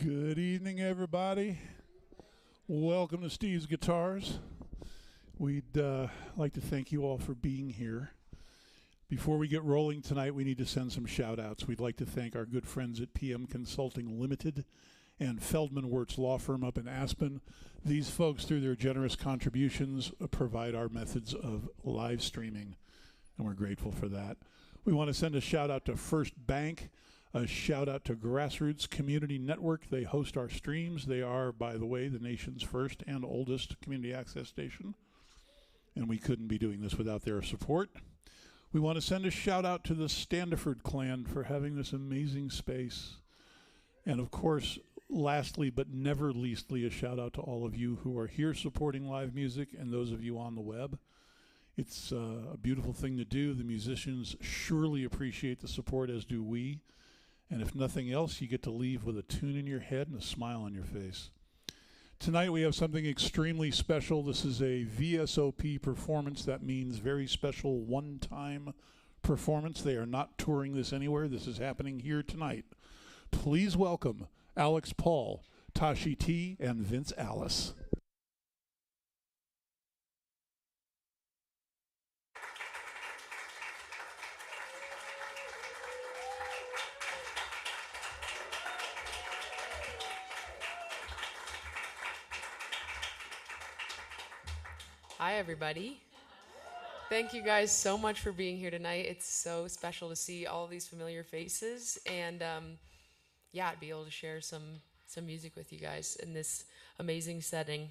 Good evening, everybody. Welcome to Steve's Guitars. We'd like to thank you all for being here. Before we get rolling tonight, we need to send some shout-outs. We'd like to thank our good friends at PM Consulting Limited and Feldman Wirtz Law Firm up in Aspen. These folks, through their generous contributions, provide our methods of live streaming, and we're grateful for that. We want to send a shout-out to First Bank. A shout out to GrassRoots Community Network. They host our streams. They are, by the way, the nation's first and oldest community access station. And we couldn't be doing this without their support. We want to send a shout out to the Standiford clan for having this amazing space. And of course, lastly but never leastly, a shout out to all of you who are here supporting live music and those of you on the web. It's a beautiful thing to do. The musicians surely appreciate the support, as do we. And if nothing else, you get to leave with a tune in your head and a smile on your face. Tonight we have something extremely special. This is a VSOP performance. That means very special one-time performance. They are not touring this anywhere. This is happening here tonight. Please welcome Alex Paul, Tashi T, and Vince Allis. Hi, everybody. Thank you guys so much for being here tonight. It's so special to see all these familiar faces and, yeah, I'd be able to share some music with you guys in this amazing setting.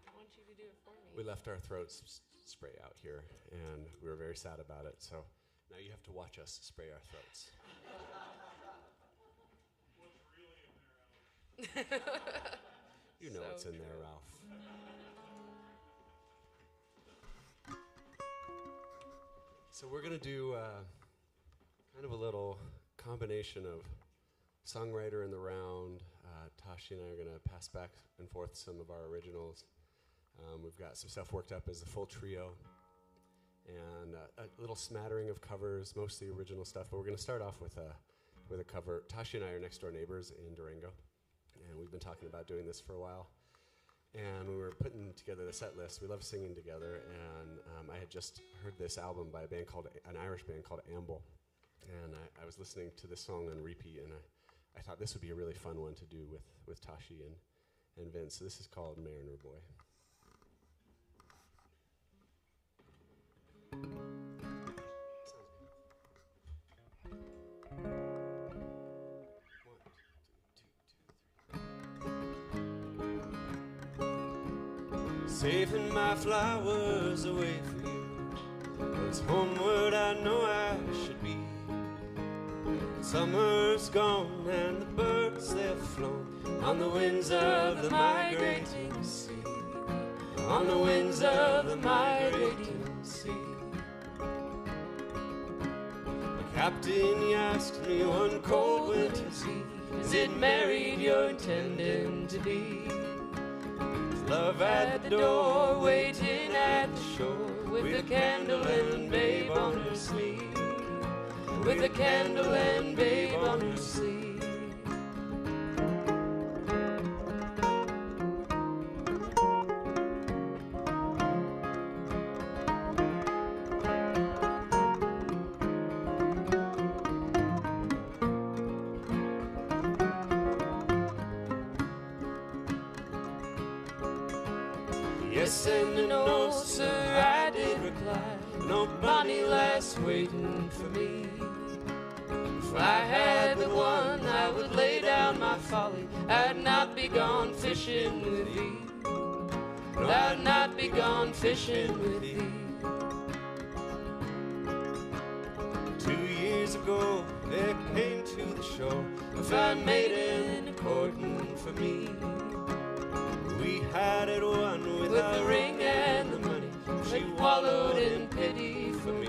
I want you to do it for me. We left our throats spray out here, and we were very sad about it, so now you have to watch us spray our throats. What's really in there, Alex? You know what's in there, Ralph. So we're going to do kind of a little combination of songwriter in the round. Tashi and I are going to pass back and forth some of our originals. We've got some stuff worked up as a full trio. And a little smattering of covers, mostly original stuff. But we're going to start off with a cover. Tashi and I are next door neighbors in Durango, and we've been talking about doing this for a while. And when we were putting together the set list, we love singing together. And I had just heard this album by an Irish band called Amble, and I was listening to this song on repeat, and I thought this would be a really fun one to do with Tashi and Vince. So this is called Mariner Boy. Saving my flowers away for you, but it's homeward I know I should be. Summer's gone and the birds they've flown on the winds of the migrating sea, on the winds of the migrating sea. The captain, he asked me one cold winter's eve, is it married you're intending to be? Love at the door, waiting at the shore, with a candle and babe on her sleeve, with a candle and babe on her sleeve. Yes and no, sir, I did reply. No bonny lass waiting for me. If I had but one, I would lay down my folly. I'd not be gone fishing with thee. No, I'd not be gone fishing with thee. 2 years ago, there came to the shore a fine maiden courting for me. We had it won with the ring and the money. She wallowed in pity for me.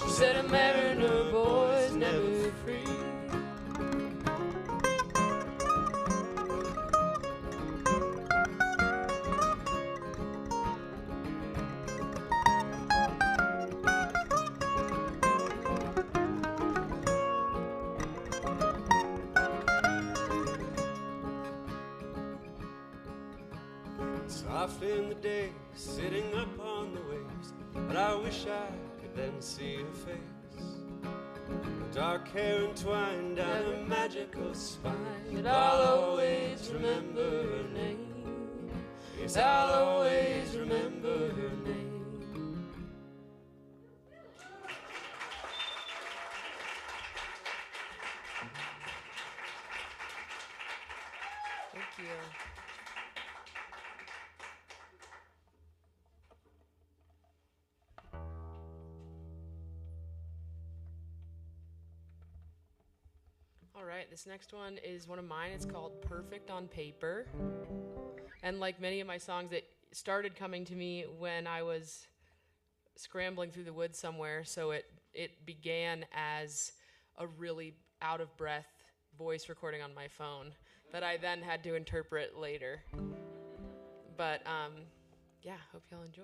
She said a mariner boy's never free. off in the day, sitting up on the waves. But I wish I could then see her face. Dark hair entwined down her magical spine. But I'll always remember her name. Yes, I'll always remember her name. Thank you. All right, this next one is one of mine. It's called Perfect on Paper. And like many of my songs, it started coming to me when I was scrambling through the woods somewhere. So it began as a really out of breath voice recording on my phone that I then had to interpret later. But yeah, hope y'all enjoy.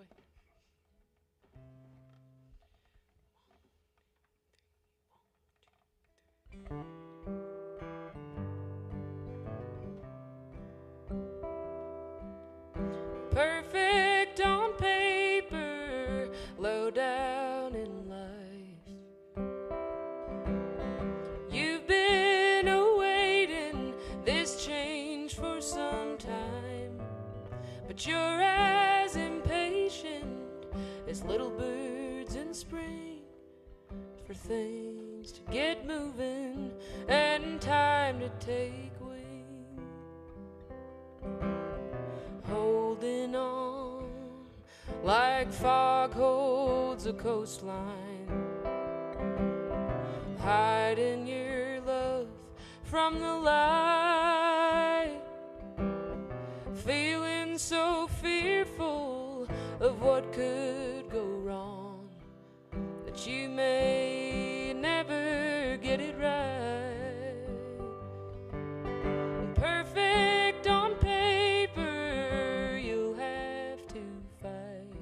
Perfect on paper, low down in life. You've been awaiting this change for some time, but you're as impatient as little birds in spring for things to get moving and time to take wing. Holding on like fog holds a coastline, hiding your love from the light, feeling so fearful of what could go wrong that you may never get it right. Perfect on paper, you'll have to fight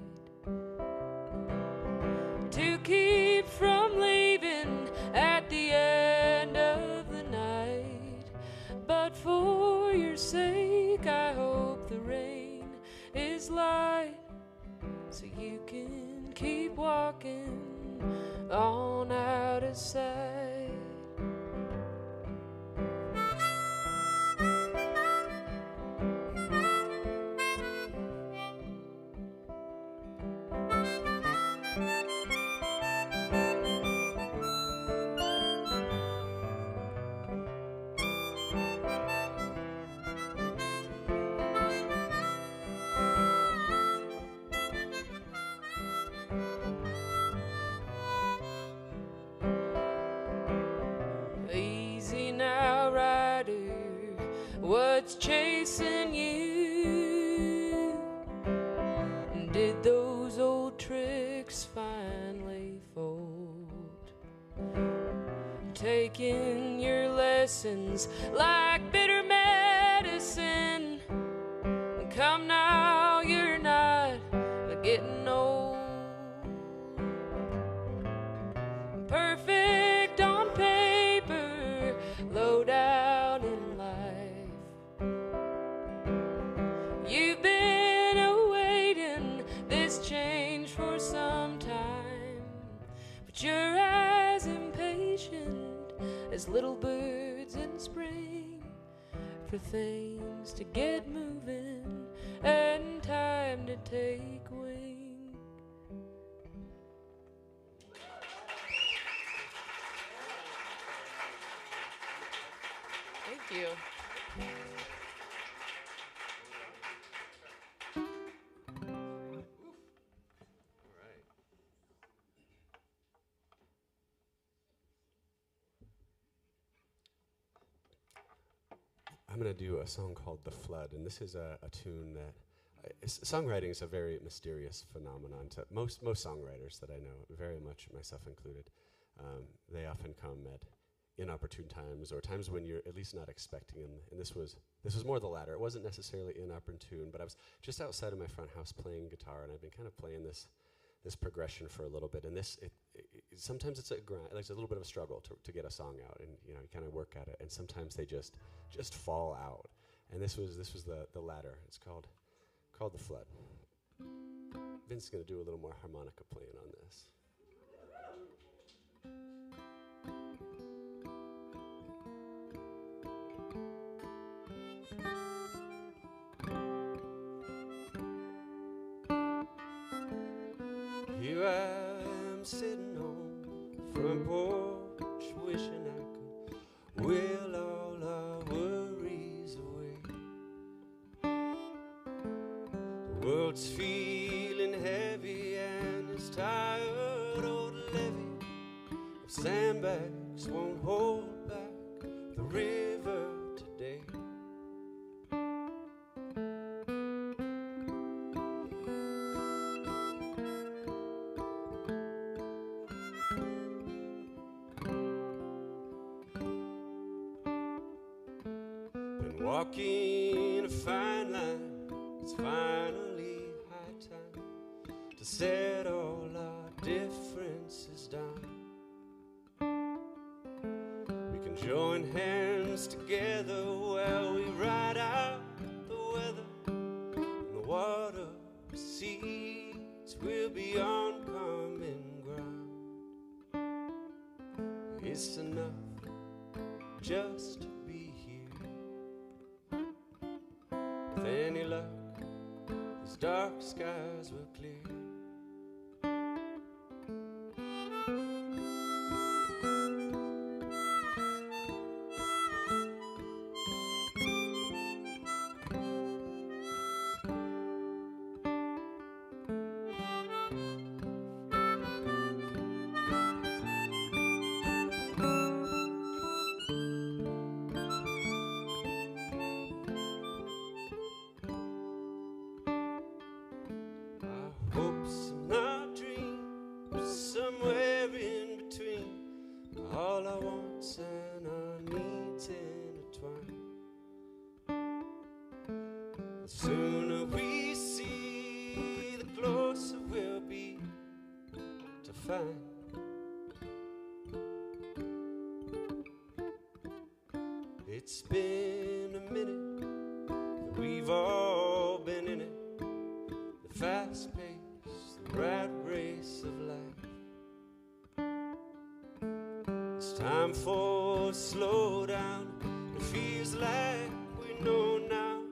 to keep from leaving at the end of the night. But for your sake, I hope the rain is light, so you can keep walking on out of sight. Easy now, rider, what's chasing you? Did those old tricks finally fold? Taking your lessons like bitter medicine. Come now, you're not getting old. Perfect on paper, low down in life. You've been awaiting this change for some time, but you're as impatient as little birds in spring for things to get moving and time to take wing. Thank you. I'm going to do a song called The Flood, and this is a tune that songwriting is a very mysterious phenomenon to most songwriters that I know, very much myself included. They often come at inopportune times or times when you're at least not expecting them. And this was more the latter. It wasn't necessarily inopportune, but I was just outside of my front house playing guitar, and I've been kind of playing this progression for a little bit. And sometimes it's a grind, like it's a little bit of a struggle to get a song out, and you kind of work at it. And sometimes they just fall out. And this was the latter. It's called called The Flood. Vince is going to do a little more harmonica playing on this. Here I am sitting on the front porch, wishing I could will all our worries away. The world's feeling heavy and it's tired old levee of sandbags won't hold back the river today. Walking a fine line, it's finally high time to set all our differences down. We can join hands together while we ride out the weather, and the water seeds will be on common ground. It's enough just to be here. With any luck, these dark skies will clear. Hopes and our dreams, somewhere in between, all our wants and our needs intertwine. The sooner we see, the closer we'll be to find. It's been a minute that we've all been in it, the fast pace, the rat race of life. It's time for a slow down. It feels like we know now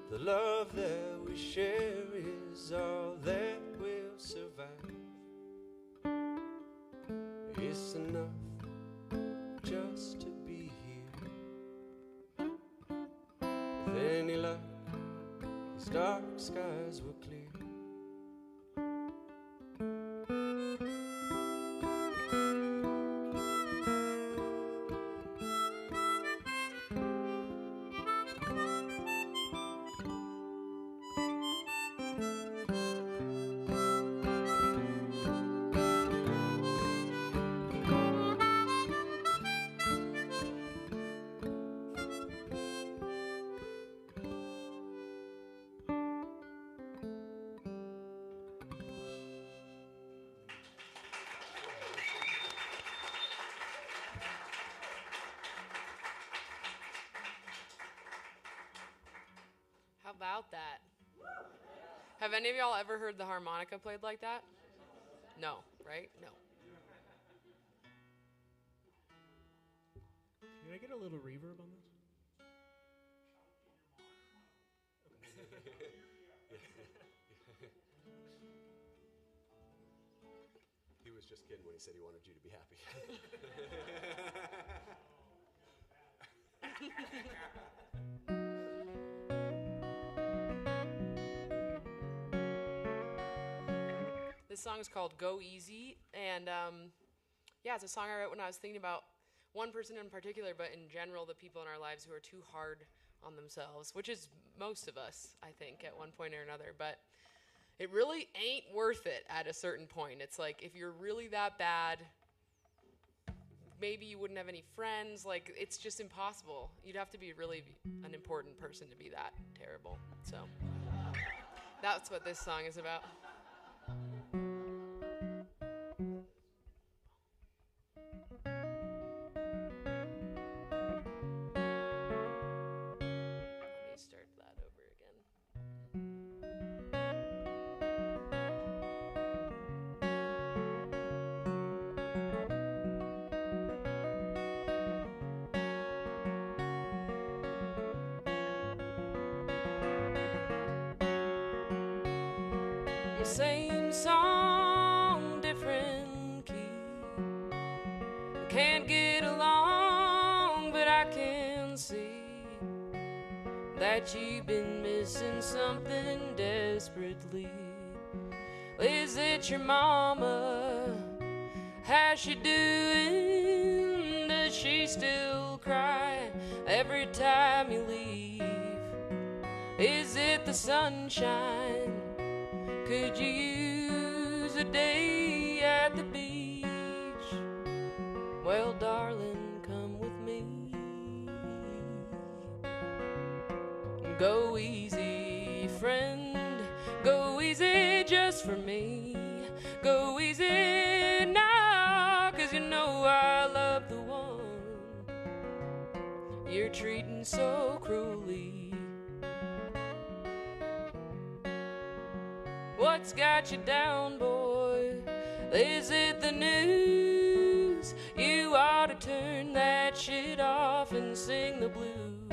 the love that we share is all that will survive. It's enough just to be here. With any luck, these dark skies will clear. How about that? Have any of y'all ever heard the harmonica played like that? No, right? No. Can I get a little reverb on this? He was just kidding when he said he wanted you to be happy. This song is called Go Easy, and yeah, it's a song I wrote when I was thinking about one person in particular, but in general, the people in our lives who are too hard on themselves, which is most of us, I think, at one point or another. But it really ain't worth it at a certain point. It's like, if you're really that bad, maybe you wouldn't have any friends. Like, it's just impossible. You'd have to be really an important person to be that terrible. So that's what this song is about. Let me start that over again. Same song, different key. Can't get along, but I can see that you've been missing something desperately. Is it your mama? How's she doing? Does she still cry every time you leave? Is it the sunshine? Could you use a day at the beach? Well, darling, come with me. Go easy, friend. Go easy just for me. Go easy now, 'cause you know I love the one you're treating so cruelly. What's got you down, boy? Is it the news? You ought to turn that shit off and sing the blues.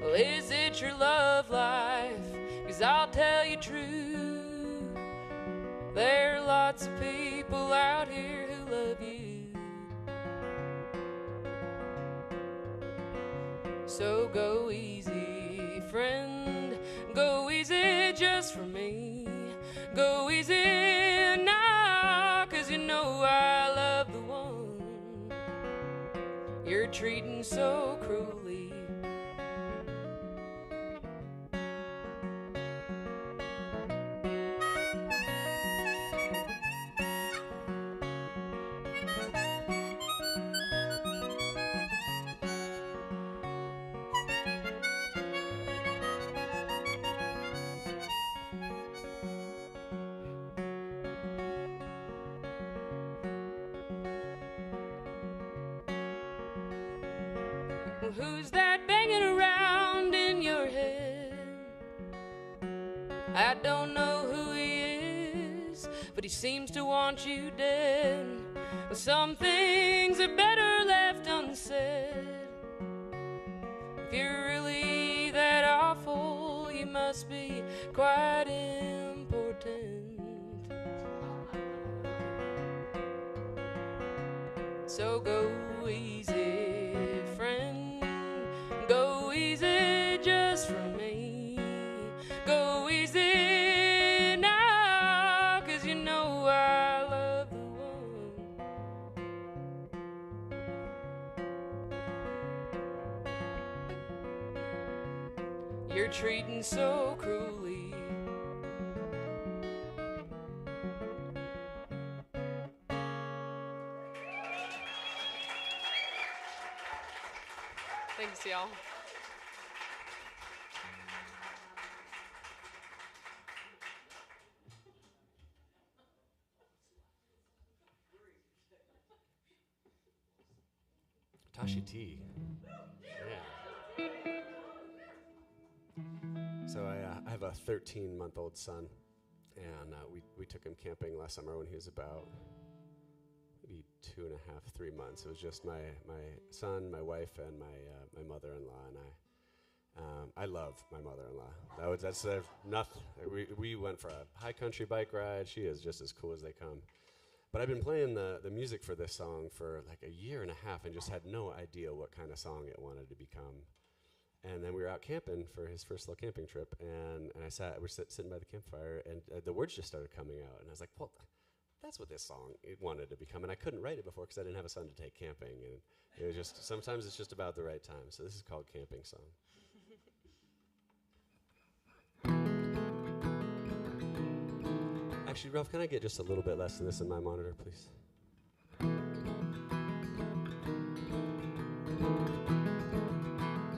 Well, is it your love life? 'Cause I'll tell you true, there are lots of people out here who love you. So go easy, friend. Go easy just for me. Go easy now, 'cause you know I love the one you're treating so cruelly. Who's that banging around in your head? I don't know who he is, but he seems to want you dead. Some things are better left unsaid. If you're really that awful, you must be quite important. So go easy, friend. Go easy just for me. Go easy now, 'cause you know I love the one you're treating so cruelly. Thanks, y'all. Tashi T. Yeah. So I have a 13-month-old son, and we took him camping last summer when he was about maybe 2.5, 3 months. It was just my son, my wife, and my mother-in-law, and I love my mother-in-law. That's nothing. We went for a high country bike ride. She is just as cool as they come. But I've been playing the music for this song for like 1.5 years and just had no idea what kind of song it wanted to become. And then we were out camping for his first little camping trip, and we're sitting by the campfire, and the words just started coming out, and I was like, well, that's what this song it wanted to become. And I couldn't write it before because I didn't have a son to take camping, and it was just sometimes it's just about the right time. So this is called Camping Song. Actually, Ralph, can I get just a little bit less of this in my monitor, please?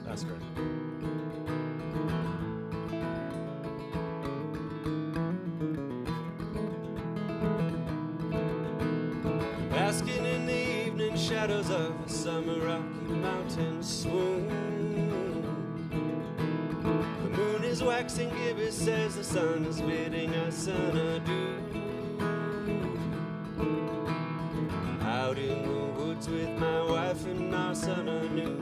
That's great. Basking in the evening shadows of a summer Rocky Mountain swoon. The moon is waxing gibbous, says the sun is bidding us an adieu. Out in the woods with my wife and our son anew.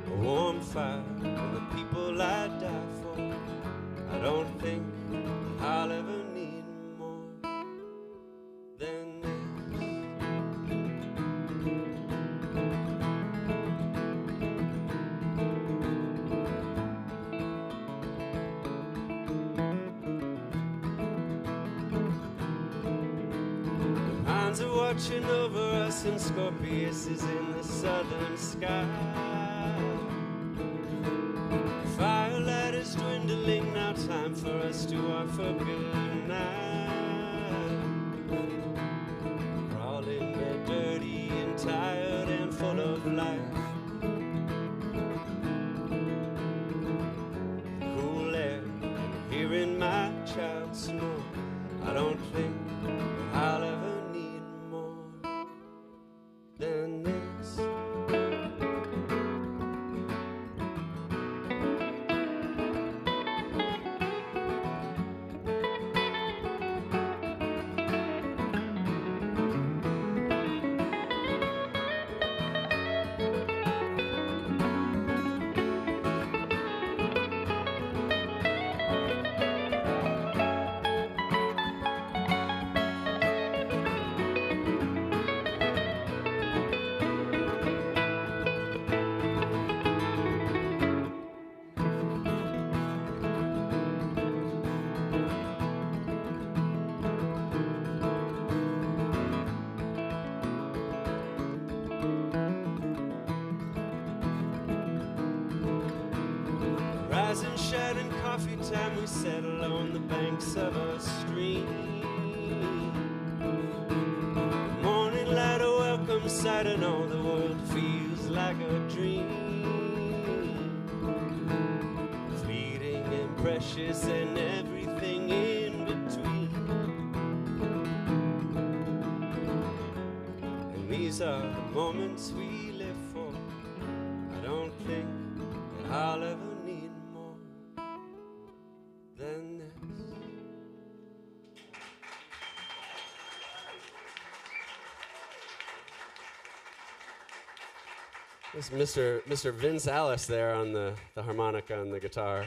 A warm fire and the people I die for. Clouds are watching over us and Scorpius is in the southern sky. Firelight is dwindling, now time for us to offer good night. Crawling there dirty and tired and full of life. Cool air and hearing my child snore. I don't think I'll ever need more than this. Rising, shouting coffee time, we settle on the banks of a stream. Morning light, a welcome sight, and all the world feels like a dream. Fleeting and precious and everything in between. And these are the moments we live for. I don't think that I'll ever need more than this. This Mr. Vince Allis there on the harmonica and the guitar.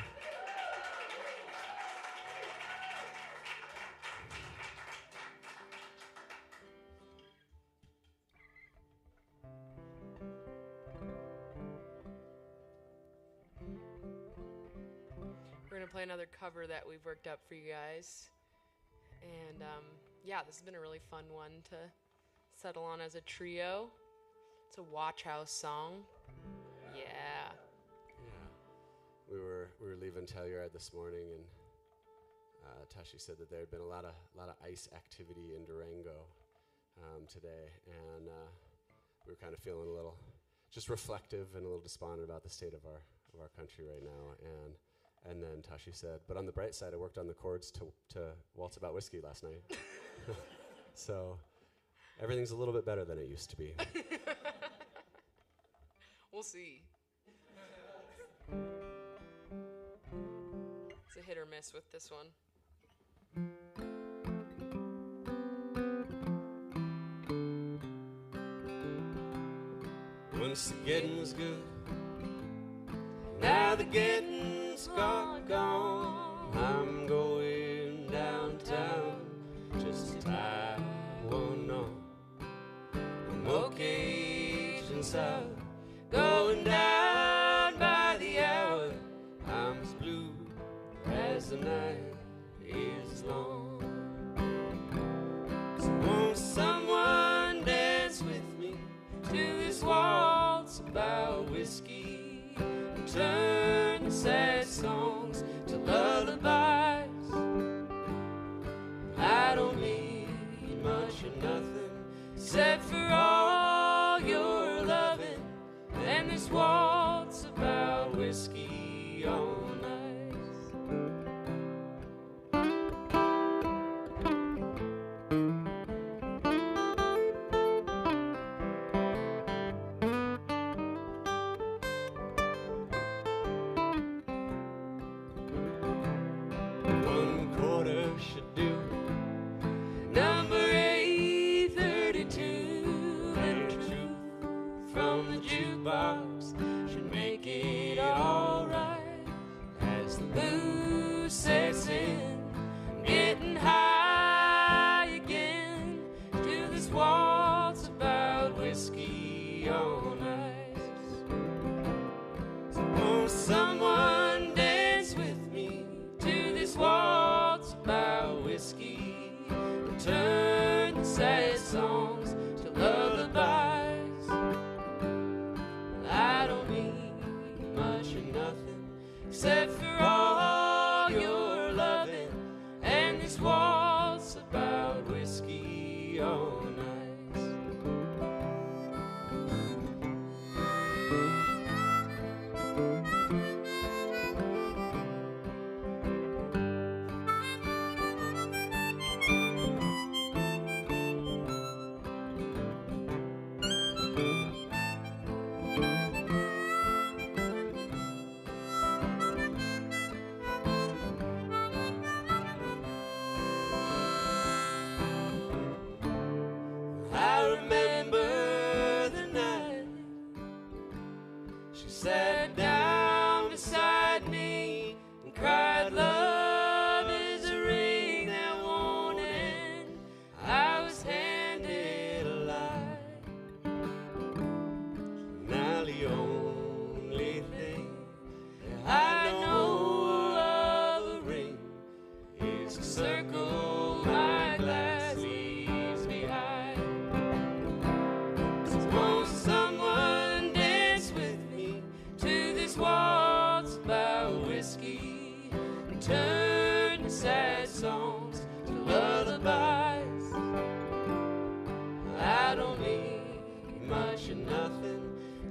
We're going to play another cover that we've worked up for you guys. And yeah, this has been a really fun one to settle on as a trio. It's a Watch House song. Yeah. Yeah, we were leaving Telluride this morning, and Tashi said that there had been a lot of ice activity in Durango today, and we were kind of feeling a little just reflective and a little despondent about the state of our country right now. And then Tashi said, but on the bright side, I worked on the chords to Waltz About Whiskey last night. So everything's a little bit better than it used to be. We'll see. It's a hit or miss with this one. Once the getting was good, now the getting's gone. I'm going downtown just to tie one on. I'm occasion south, going down by the hour. I'm as blue as the night is long. So won't someone dance with me to this waltz about whiskey and turn the sad songs to lullabies? I don't need much or nothing except for all your loving and this waltz about whiskey on ice. One quarter should do. Number 832, and the truth from the jukebox should make it alright. As the booze sets in, I'm getting high again to this waltz about whiskey on ice. So won't someone dance with me to this waltz about whiskey and turn the sad song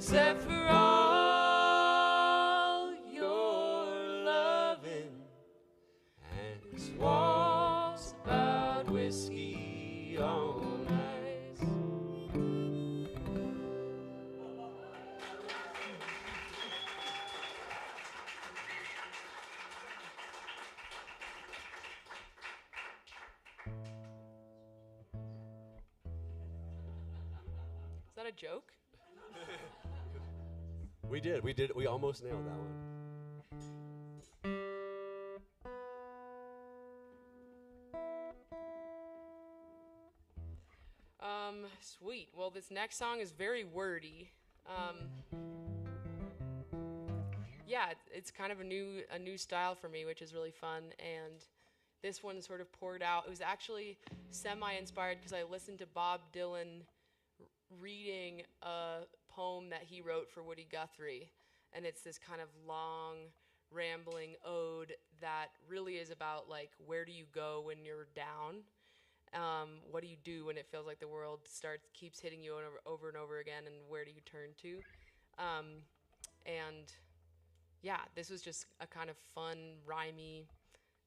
except for all your loving and walks about whiskey on ice. Is that a joke? We almost nailed that one. Sweet. Well, this next song is very wordy. Yeah, it's kind of a new style for me, which is really fun. And this one sort of poured out. It was actually semi-inspired because I listened to Bob Dylan reading a poem that he wrote for Woody Guthrie, and it's this kind of long, rambling ode that really is about like where do you go when you're down. What do you do when it feels like the world keeps hitting you over and over again, and where do you turn to? And yeah, this was just a kind of fun, rhymey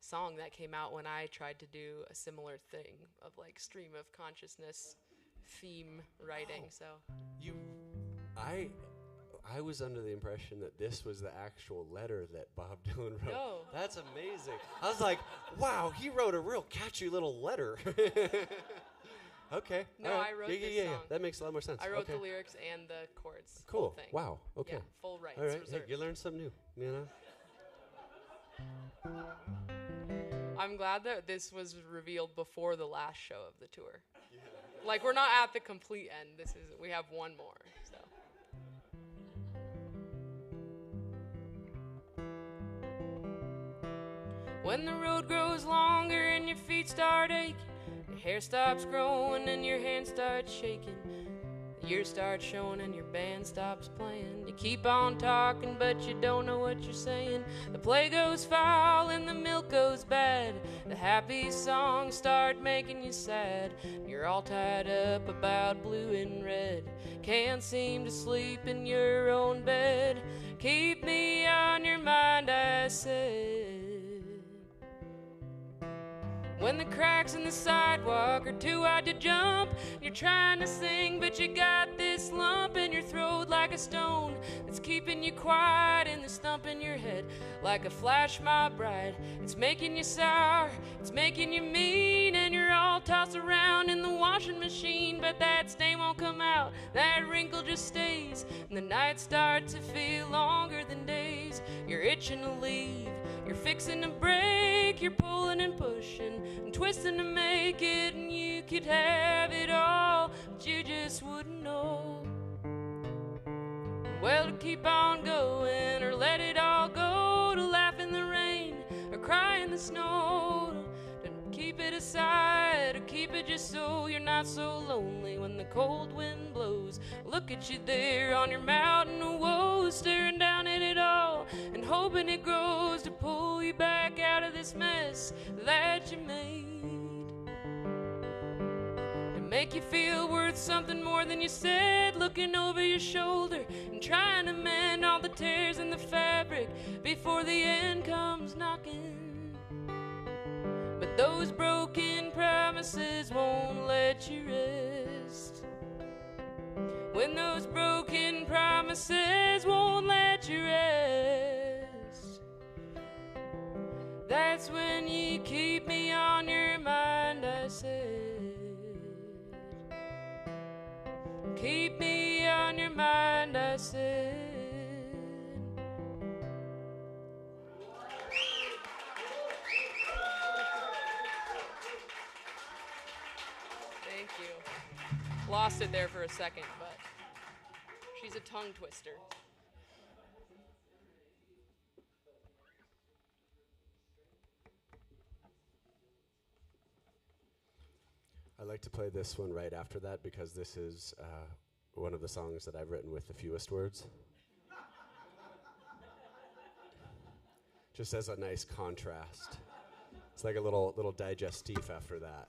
song that came out when I tried to do a similar thing of like stream of consciousness theme writing. Wow. I was under the impression that this was the actual letter that Bob Dylan wrote. No. That's amazing. I was like, wow, he wrote a real catchy little letter. Okay. No, I wrote this song. That makes a lot more sense. I wrote the lyrics and the chords. Cool. Whole thing. Wow. Okay. Yeah, full rights All right. Hey, reserved. you learned something new, you know? I'm glad that this was revealed before the last show of the tour. Yeah. Like, we're not at the complete end. We have one more. So. When the road grows longer and your feet start aching, your hair stops growing and your hands start shaking, the years start showing and your band stops playing, you keep on talking but you don't know what you're saying, the play goes foul and the milk goes bad, the happy songs start making you sad, you're all tied up about blue and red, can't seem to sleep in your own bed, keep me on your mind, I said. When the cracks in the sidewalk are too wide to jump, you're trying to sing, but you got this lump in your throat like a stone that's keeping you quiet in the stump in your head like a flash mob bride. It's making you sour, it's making you mean, and you're all tossed around in the washing machine, but that stain won't come out, that wrinkle just stays, and the nights start to feel longer than days. You're itching to leave, you're fixing to break, you're pulling and pushing and twisting to make it, and you could have it all, but you just wouldn't know. Well, to keep on going or let it all go, to laugh in the rain or cry in the snow, to keep it aside or keep it just so you're not so lonely when the cold wind blows. Look at you there on your mountain of woes, staring down at it all and hoping it grows to pull you back out of this mess that you made, to make you feel worth something more than you said, looking over your shoulder and trying to mend all the tears in the fabric before the end comes knocking. But those broken promises won't let you rest. When those broken promises won't let you rest, that's when you keep me on your mind, I said. Keep me on your mind, I said. Thank you. Lost it there for a second, but she's a tongue twister. I'd like to play this one right after that because this is one of the songs that I've written with the fewest words. Just as a nice contrast. It's like a little digestif after that.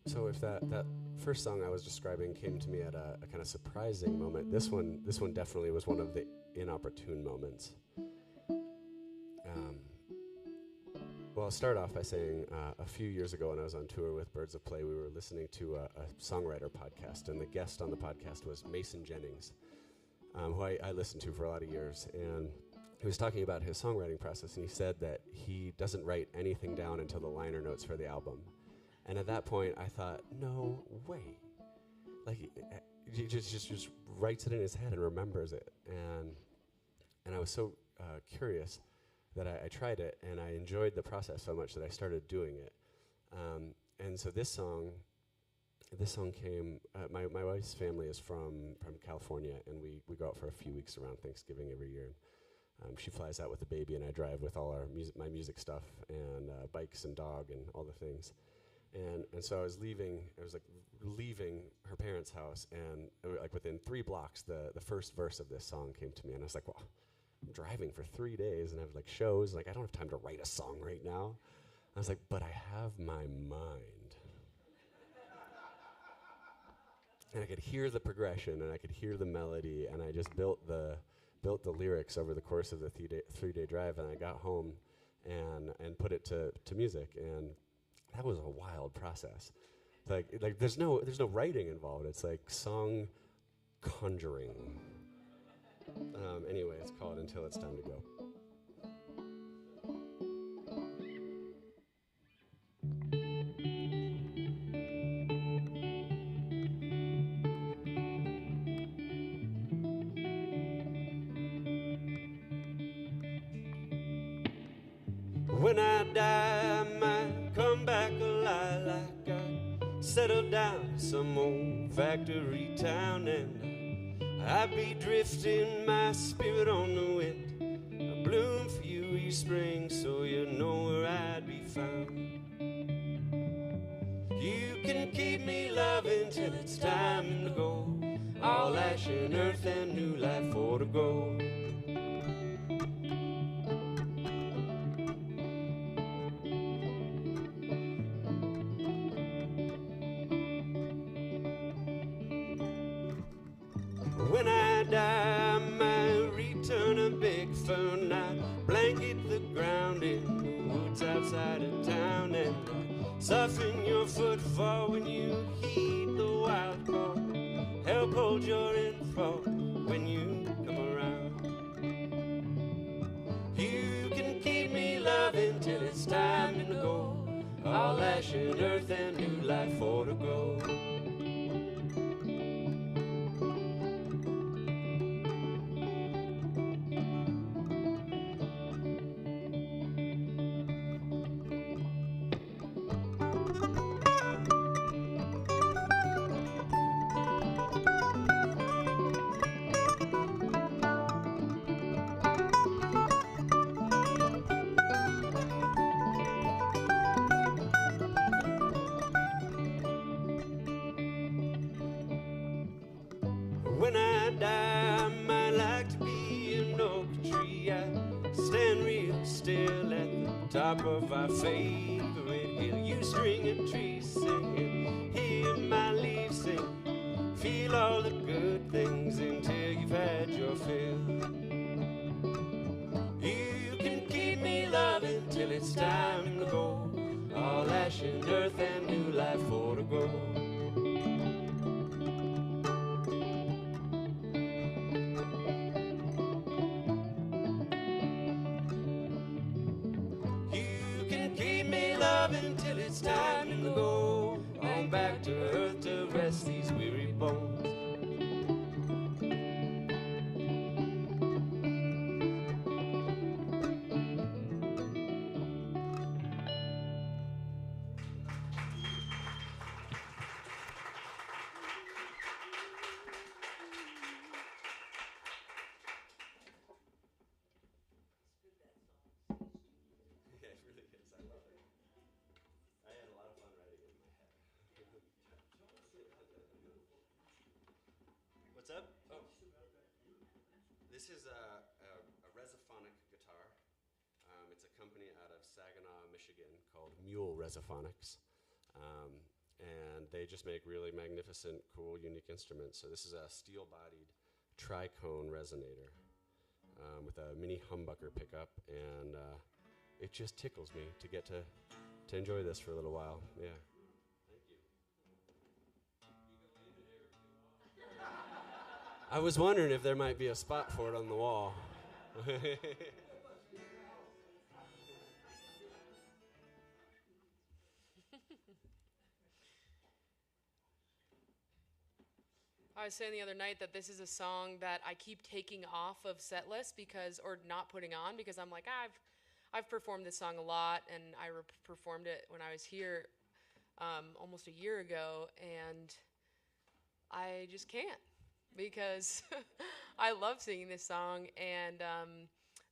So if that first song I was describing came to me at a kind of surprising moment, this one definitely was one of the inopportune moments. Well, I'll start off by saying a few years ago when I was on tour with Birds of Play, we were listening to a songwriter podcast, and the guest on the podcast was Mason Jennings, who I listened to for a lot of years. And he was talking about his songwriting process, and he said that he doesn't write anything down until the liner notes for the album. And at that point, I thought, no way. Like, he just writes it in his head and remembers it. And I was so curious that I tried it, and I enjoyed the process so much that I started doing it. And so this song came, my wife's family is from California, and we go out for a few weeks around Thanksgiving every year. She flies out with the baby, and I drive with all my music stuff and bikes and dog and all the things. And so I was leaving her parents' house, and like within 3 blocks, the first verse of this song came to me, and I was like, well, I'm driving for 3 days, and I have like shows, like I don't have time to write a song right now. I was like, but I have my mind. And I could hear the progression, and I could hear the melody, and I just built the lyrics over the course of the 3-day drive, and I got home and put it to music, and that was a wild process. Like there's no writing involved. It's like song conjuring. Anyway, it's called Until It's Time to Go. When I die, I might come back alive, like I settled down some old factory town, and I'd be drifting my spirit on the wind. I bloom for you each spring, so you know where I'd be found. You can keep me loving till it's time to go, all ash and earth and new life for to grow. When I die, I might return a big fern, I'd blanket the ground in the woods outside of town, and soften your footfall when you heed the wild call, help hold your info when you come around. You can keep me loving till it's time to go, all ash and earth and new life for to grow. When I die, I might like to be an oak tree. I stand real still at the top of our favorite hill. You string a tree singing, hear my leaves sing, feel all the good things until you've had your fill. You can keep me loving till it's time to go, all ash and earth and new life for to grow. Until it's time to go on back to earth to rest these weary bones. What's up? Oh. This is a resophonic guitar. It's a company out of Saginaw, Michigan called Mule Resophonics. and they just make really magnificent, cool, unique instruments. So this is a steel-bodied tricone resonator with a mini humbucker pickup, and it just tickles me to get to enjoy this for a little while. Yeah. Thank you. I was wondering if there might be a spot for it on the wall. I was saying the other night that this is a song that I keep taking off of set list because, or not putting on, because I'm like, I've performed this song a lot, and I performed it when I was here almost a year ago, and I just can't because I love singing this song, and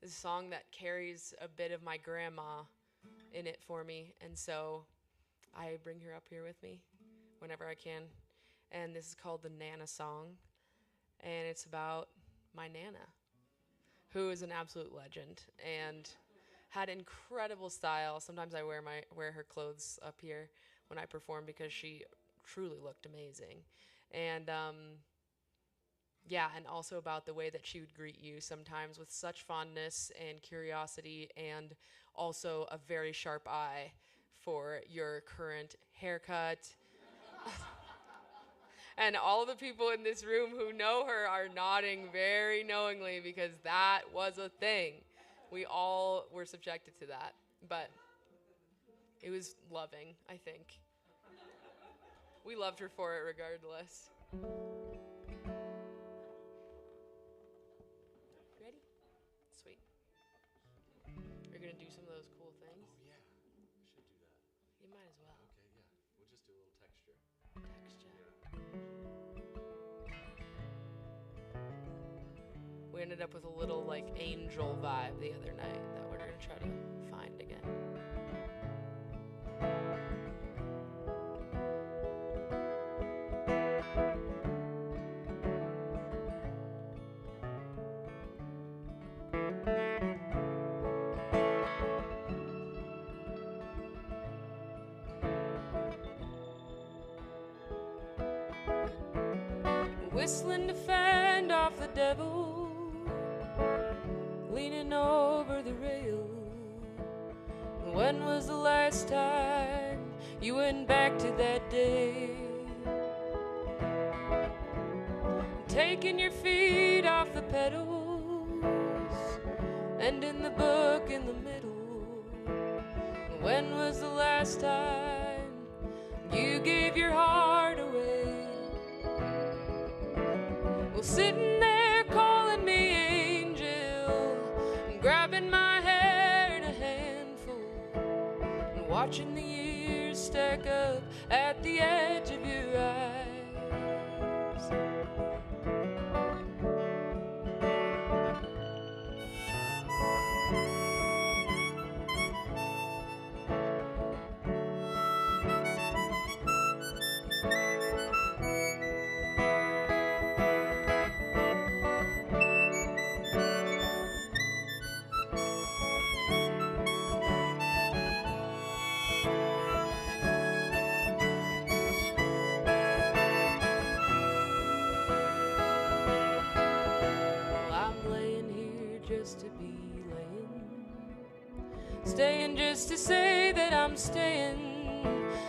this is a song that carries a bit of my grandma in it for me, and so I bring her up here with me whenever I can. And this is called the Nana Song, and it's about my Nana, who is an absolute legend and had incredible style. Sometimes I wear her clothes up here when I perform because she truly looked amazing. And and also about the way that she would greet you sometimes with such fondness and curiosity, and also a very sharp eye for your current haircut. And all the people in this room who know her are nodding very knowingly because that was a thing. We all were subjected to that. But it was loving, I think. We loved her for it regardless. Ready? Sweet. You're going to do some of those cool things? Oh, yeah. I should do that. You might as well. Okay, yeah. We'll just do a little texture. We ended up with a little like angel vibe the other night that we're gonna try to find again. Whistling to fend off the devil, leaning over the rail. When was the last time you went back to that day? Taking your feet off the pedals, and in the book in the middle. When was the last time you gave your heart away? Well, sitting there calling me angel, and grabbing my hair in a handful, and watching the years stack up at the edge of your eyes. Staying just to say that I'm staying,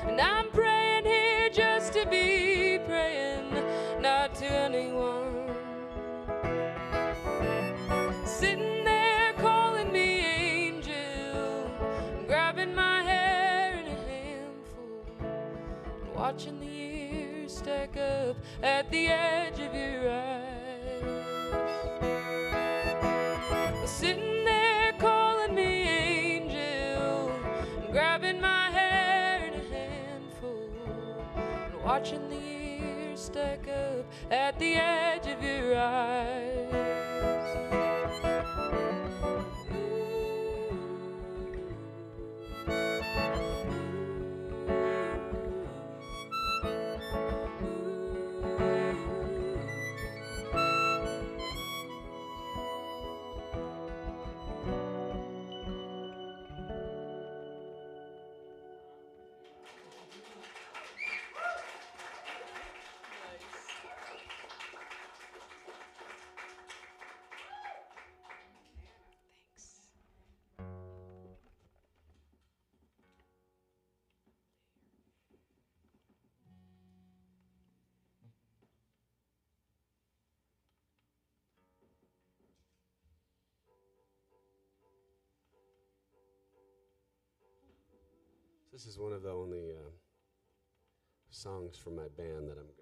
and I'm praying here just to be praying, not to anyone. Sitting there calling me angel, grabbing my hair in a handful, and watching the years stack up at the edge of your eyes. Sitting there calling me angel, grabbing my hair in a handful, and watching the years stack up at the edge of your eyes. This is one of the only songs from my band that I'm going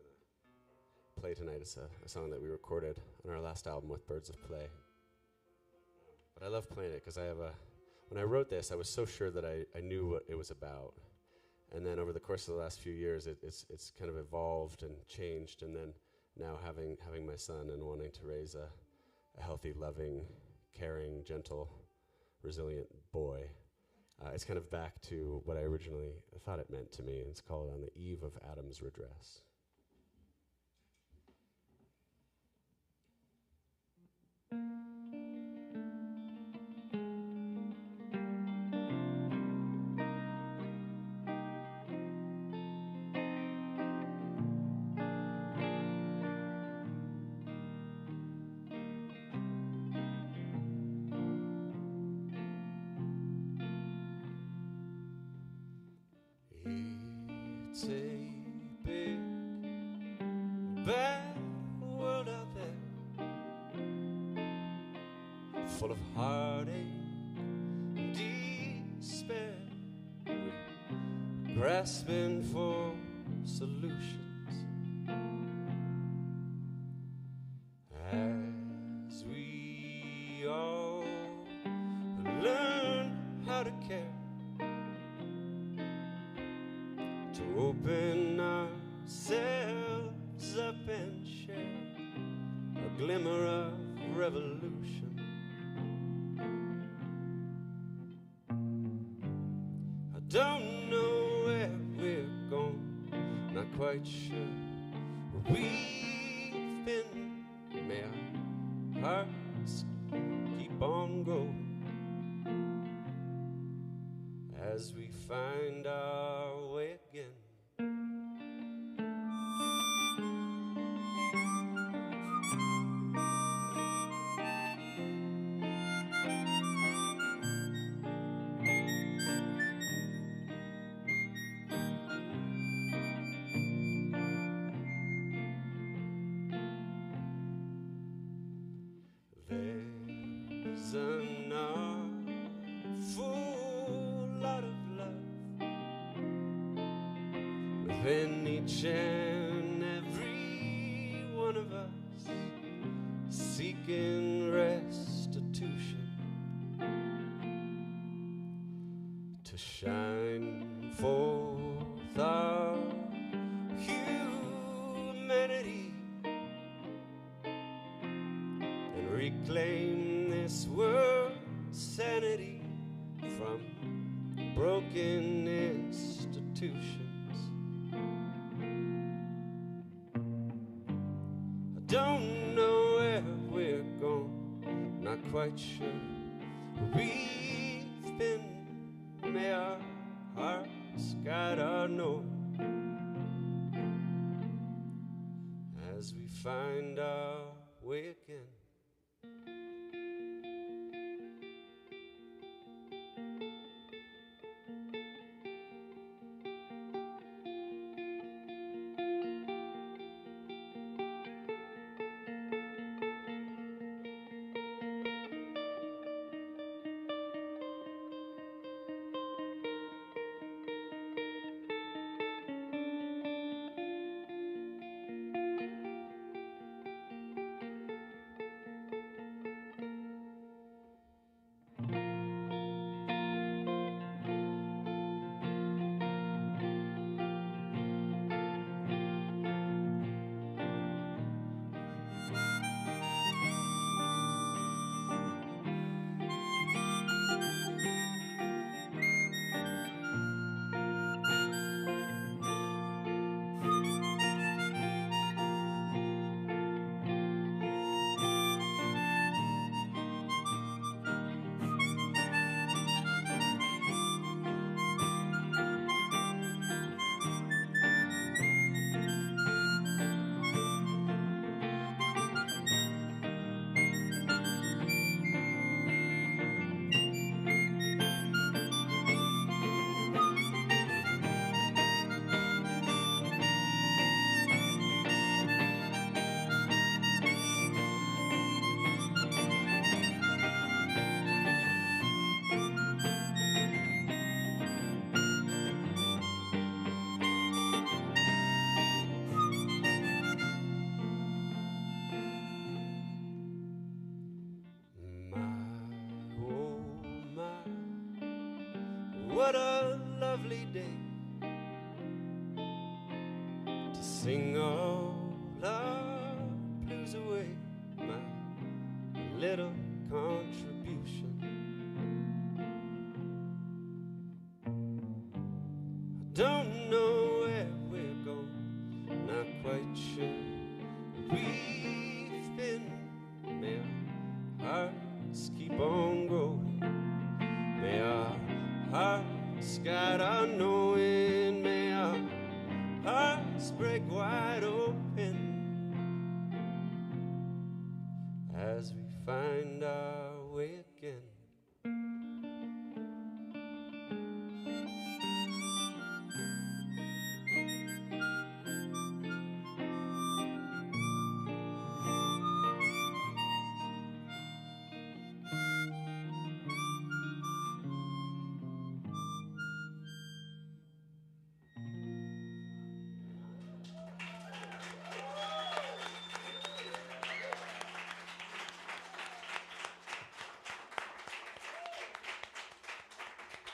to play tonight. It's a song that we recorded on our last album with Birds of Play. But I love playing it because when I wrote this, I was so sure that I knew what it was about. And then over the course of the last few years, it's kind of evolved and changed. And then now having my son and wanting to raise a healthy, loving, caring, gentle, resilient boy, it's kind of back to what I originally thought it meant to me. It's called On the Eve of Adam's Redress. It's a big, bad world out there, full of heartache and despair. We're grasping for solutions as we all learn how to care, to open ourselves up and share a glimmer of revolution. I don't know where we're going, not quite sure where we've been. May our hearts keep on growing as we find our way again. There's an awful lot of love within each and every one of us, seeking restitution to shine forth our humanity and reclaim this world's sanity from broken institutions. I don't know where we're going, not quite sure where we've been. May our hearts guide our north as we find our way again. What a lovely day to sing all our blues away. My little contribution. I don't know where we're going, not quite sure. We've been, may our hearts keep on growing. May our hearts guide our knowing. May our hearts break wide open as we find our way again.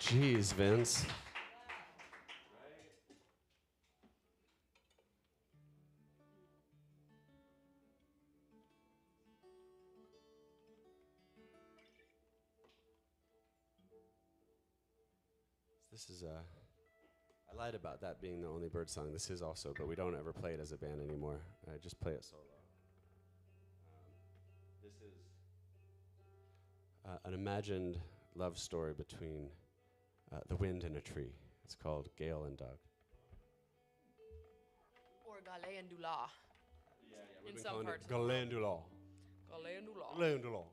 Jeez, Vince. This is I lied about that being the only bird song. This is also, but we don't ever play it as a band anymore. I just play it solo. This is an imagined love story between the wind and a tree. It's called Gale and Doug. Or Gale and Dula. We've In been some calling parts it of the world. Galandula. Gale and Dula. Galandula.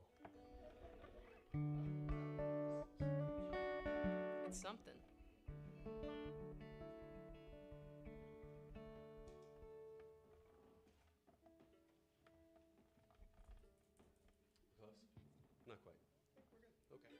It's something. Close? Not quite. We're good. Okay.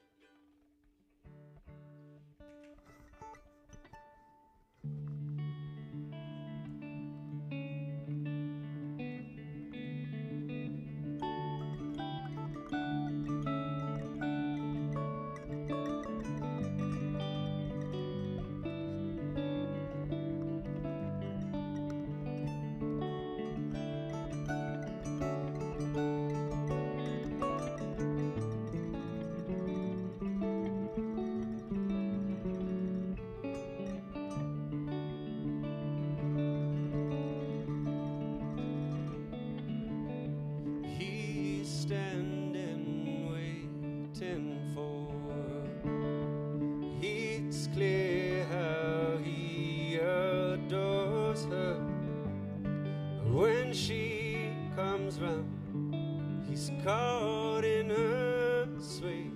When she comes round, he's caught in her sway.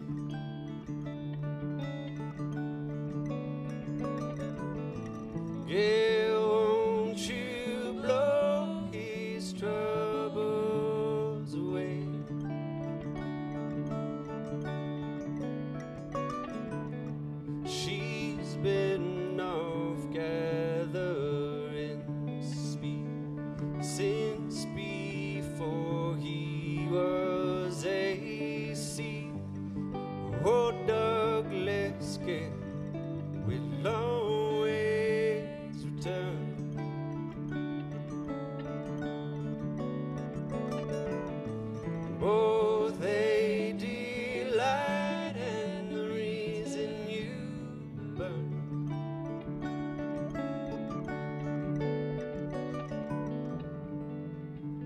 Gale, won't you blow his troubles away? She's been off gathering speed since before he was a seed. Oh, Douglas Gale will always return. Both a delight and the reason you burn.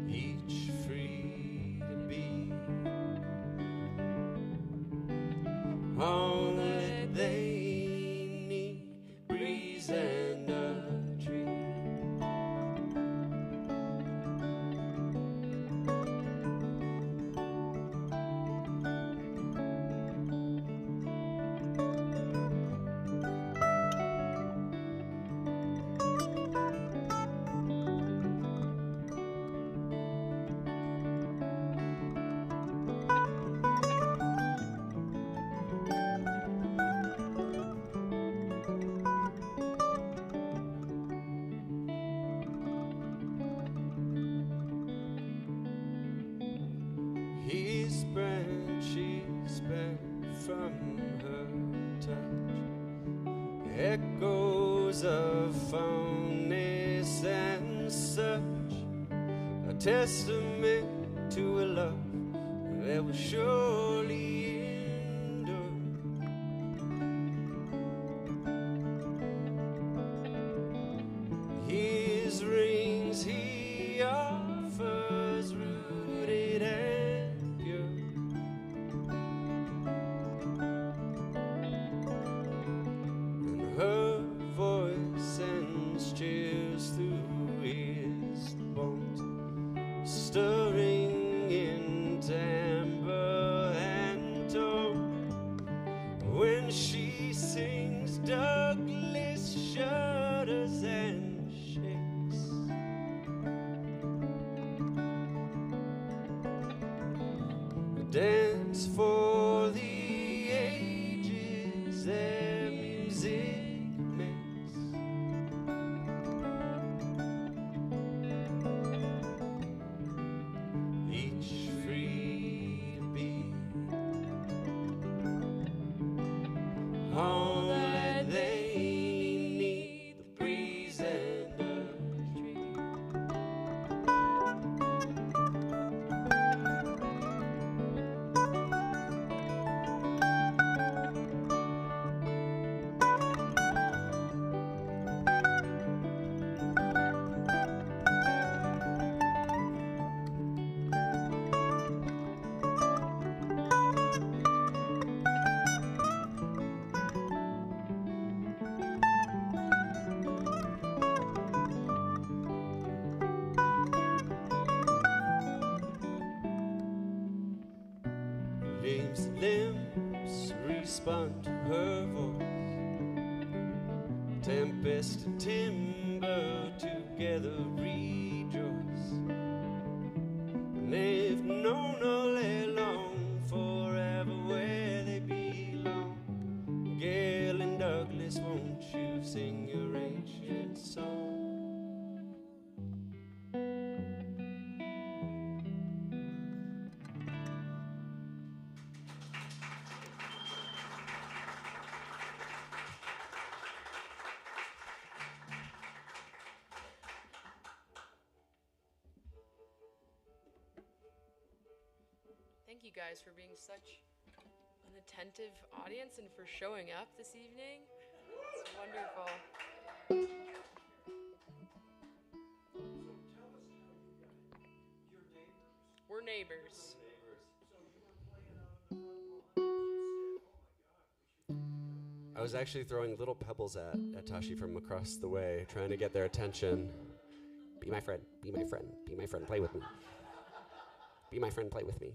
Each free to be all that they need, breeze and a tree. His branches bent from her touch. echoes of fondness and such, a testament to a love that will surely endure. His rings he offers rooted and pure, and her voice sends chills through his bones, stirring in timbre and tone. When she sings, Douglas shudders and shakes. A dance for the ages their music makes. Each free to be all that they need, the breeze and the tree. Leaves limbs respond to her voice. Tempest and timber together rejoice. And they've known all along forever where they belong. Gail and Douglas, won't you sing your ancient song? Thank you guys for being such an attentive audience and for showing up this evening. It's wonderful. We're neighbors. I was actually throwing little pebbles at Tashi from across the way, trying to get their attention. Be my friend, be my friend, be my friend, play with me. Be my friend, play with me.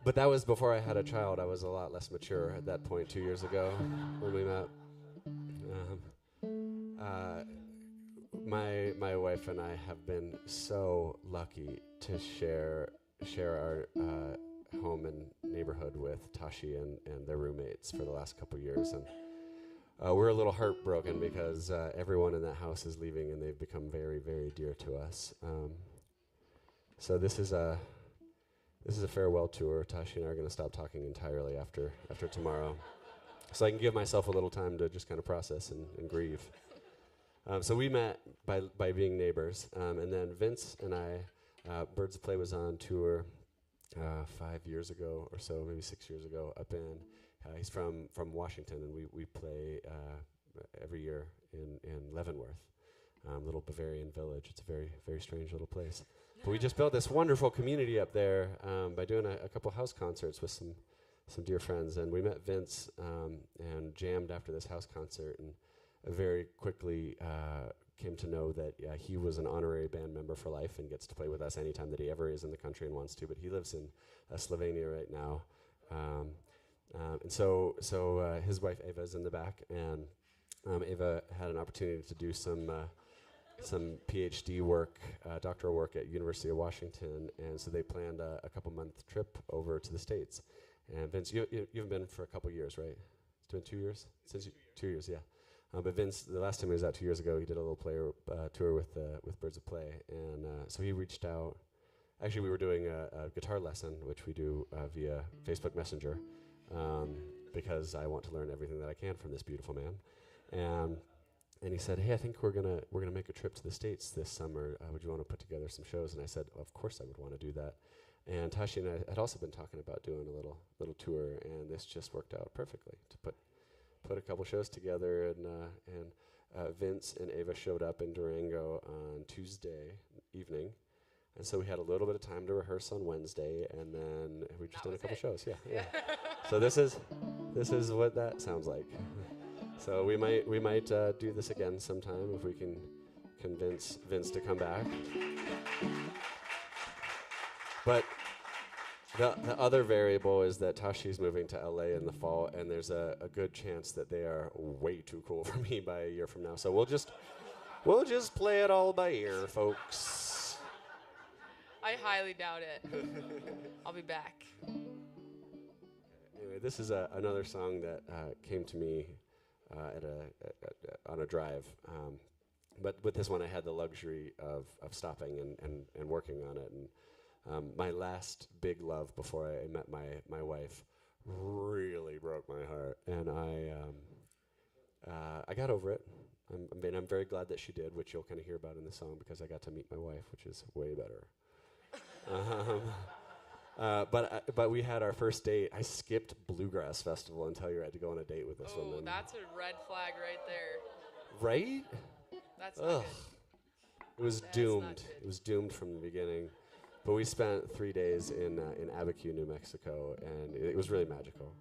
But that was before I had a child. I was a lot less mature at that point 2 years ago when we met. My wife and I have been so lucky to share our home and neighborhood with Tashi and their roommates for the last couple years, and we're a little heartbroken because everyone in that house is leaving, and they've become very, very dear to us. So this is a farewell tour. Tashi and I are going to stop talking entirely after tomorrow, so I can give myself a little time to just kind of process and grieve. So we met by being neighbors, and then Vince and I, Birds of Play was on tour 5 years ago or so, maybe 6 years ago, up in, he's from Washington, and we play every year in Leavenworth, little Bavarian village. It's a very, very strange little place. But we just built this wonderful community up there by doing a couple house concerts with some dear friends, and we met Vince and jammed after this house concert, and very quickly came to know that he was an honorary band member for life and gets to play with us anytime that he ever is in the country and wants to, but he lives in Slovenia right now. And so his wife Ava is in the back, and Ava had an opportunity to do some PhD work, doctoral work at University of Washington, and so they planned a couple-month trip over to the States. And Vince, you've been for a couple years, right? It's been 2 years? 2 years, yeah. But Vince, the last time he was out 2 years ago, he did a little tour with Birds of Play, and so he reached out. Actually, we were doing a guitar lesson, which we do via Facebook Messenger, because I want to learn everything that I can from this beautiful man. And he said, hey, I think we're gonna make a trip to the States this summer. Would you want to put together some shows? And I said, of course I would want to do that. And Tashi and I had also been talking about doing a little tour, and this just worked out perfectly to put a couple shows together. And Vince and Ava showed up in Durango on Tuesday evening, and so we had a little bit of time to rehearse on Wednesday, and then we just done a couple shows. Yeah. So this is what that sounds like. So we might do this again sometime if we can convince Vince to come back. But the other variable is that Tashi's moving to LA in the fall, and there's a good chance that they are way too cool for me by a year from now. So we'll just play it all by ear, folks. I highly doubt it. I'll be back. Anyway, this is another song that came to me on a drive. But with this one, I had the luxury of stopping and working on it. And my last big love before I met my wife really broke my heart. And I got over it. I'm very glad that she did, which you'll kind of hear about in the song, because I got to meet my wife, which is way better. But we had our first date. I skipped Bluegrass Festival until you had to go on a date with this woman. Oh, that's a red flag right there. Right? That's not good. It was doomed. It was doomed from the beginning. But we spent 3 days in Abiquiu, New Mexico, and it was really magical.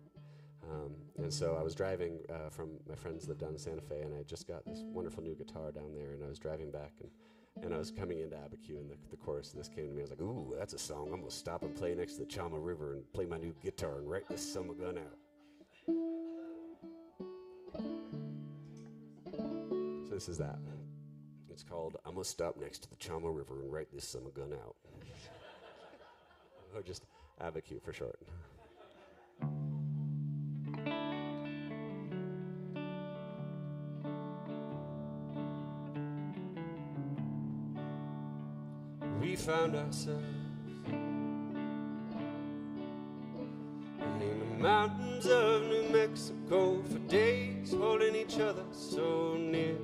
And so I was driving from my friends lived down in Santa Fe, and I just got this wonderful new guitar down there, and I was driving back, and I was coming into Abiquiu, and the chorus of this came to me. I was like, ooh, that's a song. I'm going to stop and play next to the Chama River and play my new guitar and write this summer gun out. So this is that. It's called I'm going to stop next to the Chama River and write this summer gun out. Or just Abiquiu for short. We found ourselves in the mountains of New Mexico for days, holding each other so near.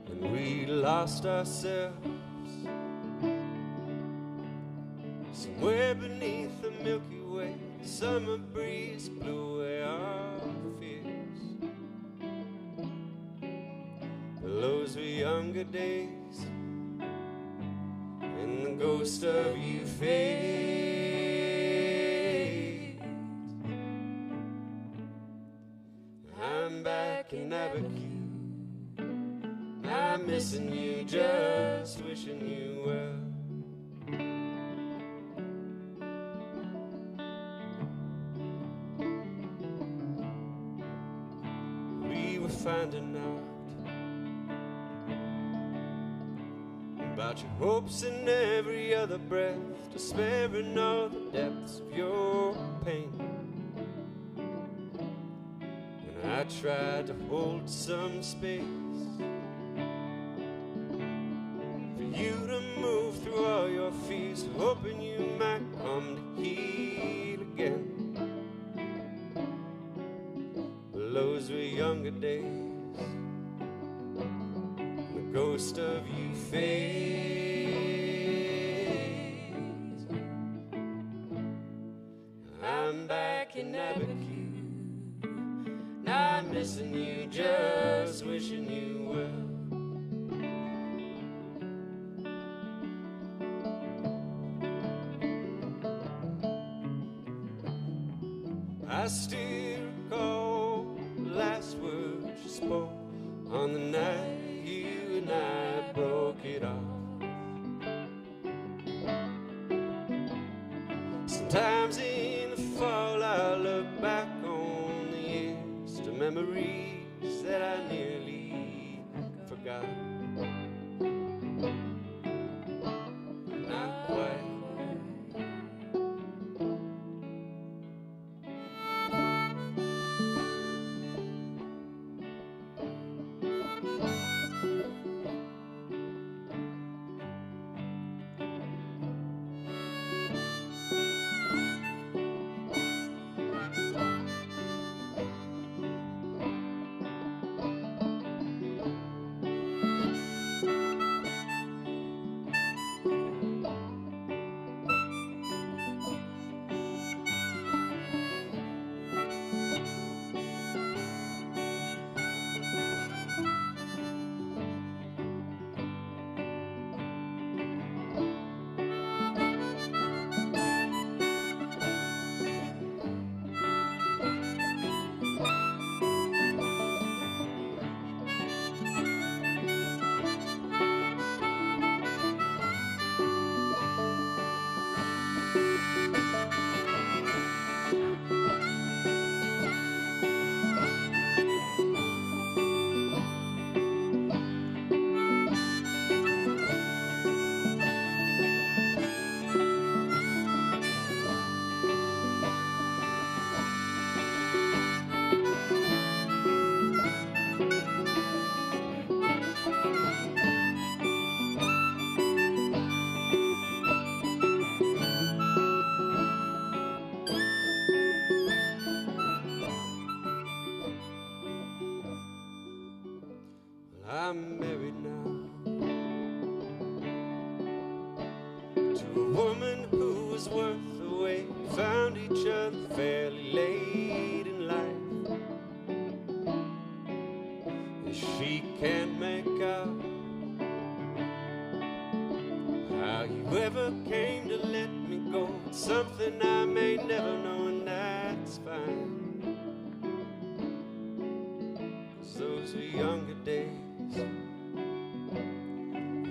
And we lost ourselves somewhere beneath the Milky Way. The summer breeze blew away our fears. Those were younger days, and the ghost of you fades. I'm back in Abiquiu, I'm missing you, just wishing you well. We were finding out about your hopes in every other breath, despairing all the depths of your pain. And I tried to hold some space for you to move through all your fears, hoping you might come to heal again. Well, those were younger days, the ghost of you fades. I'm back in Abiquiu, now I'm missing you, just wishing you well. I still recall the last words you spoke on the night you and I broke it off. Sometimes in the fall I look back on the years to memories that I nearly forgot. Not quite. each other fairly late in life, and she can't make out how you ever came to let me go. It's something I may never know, and that's fine. 'Cause those are younger days.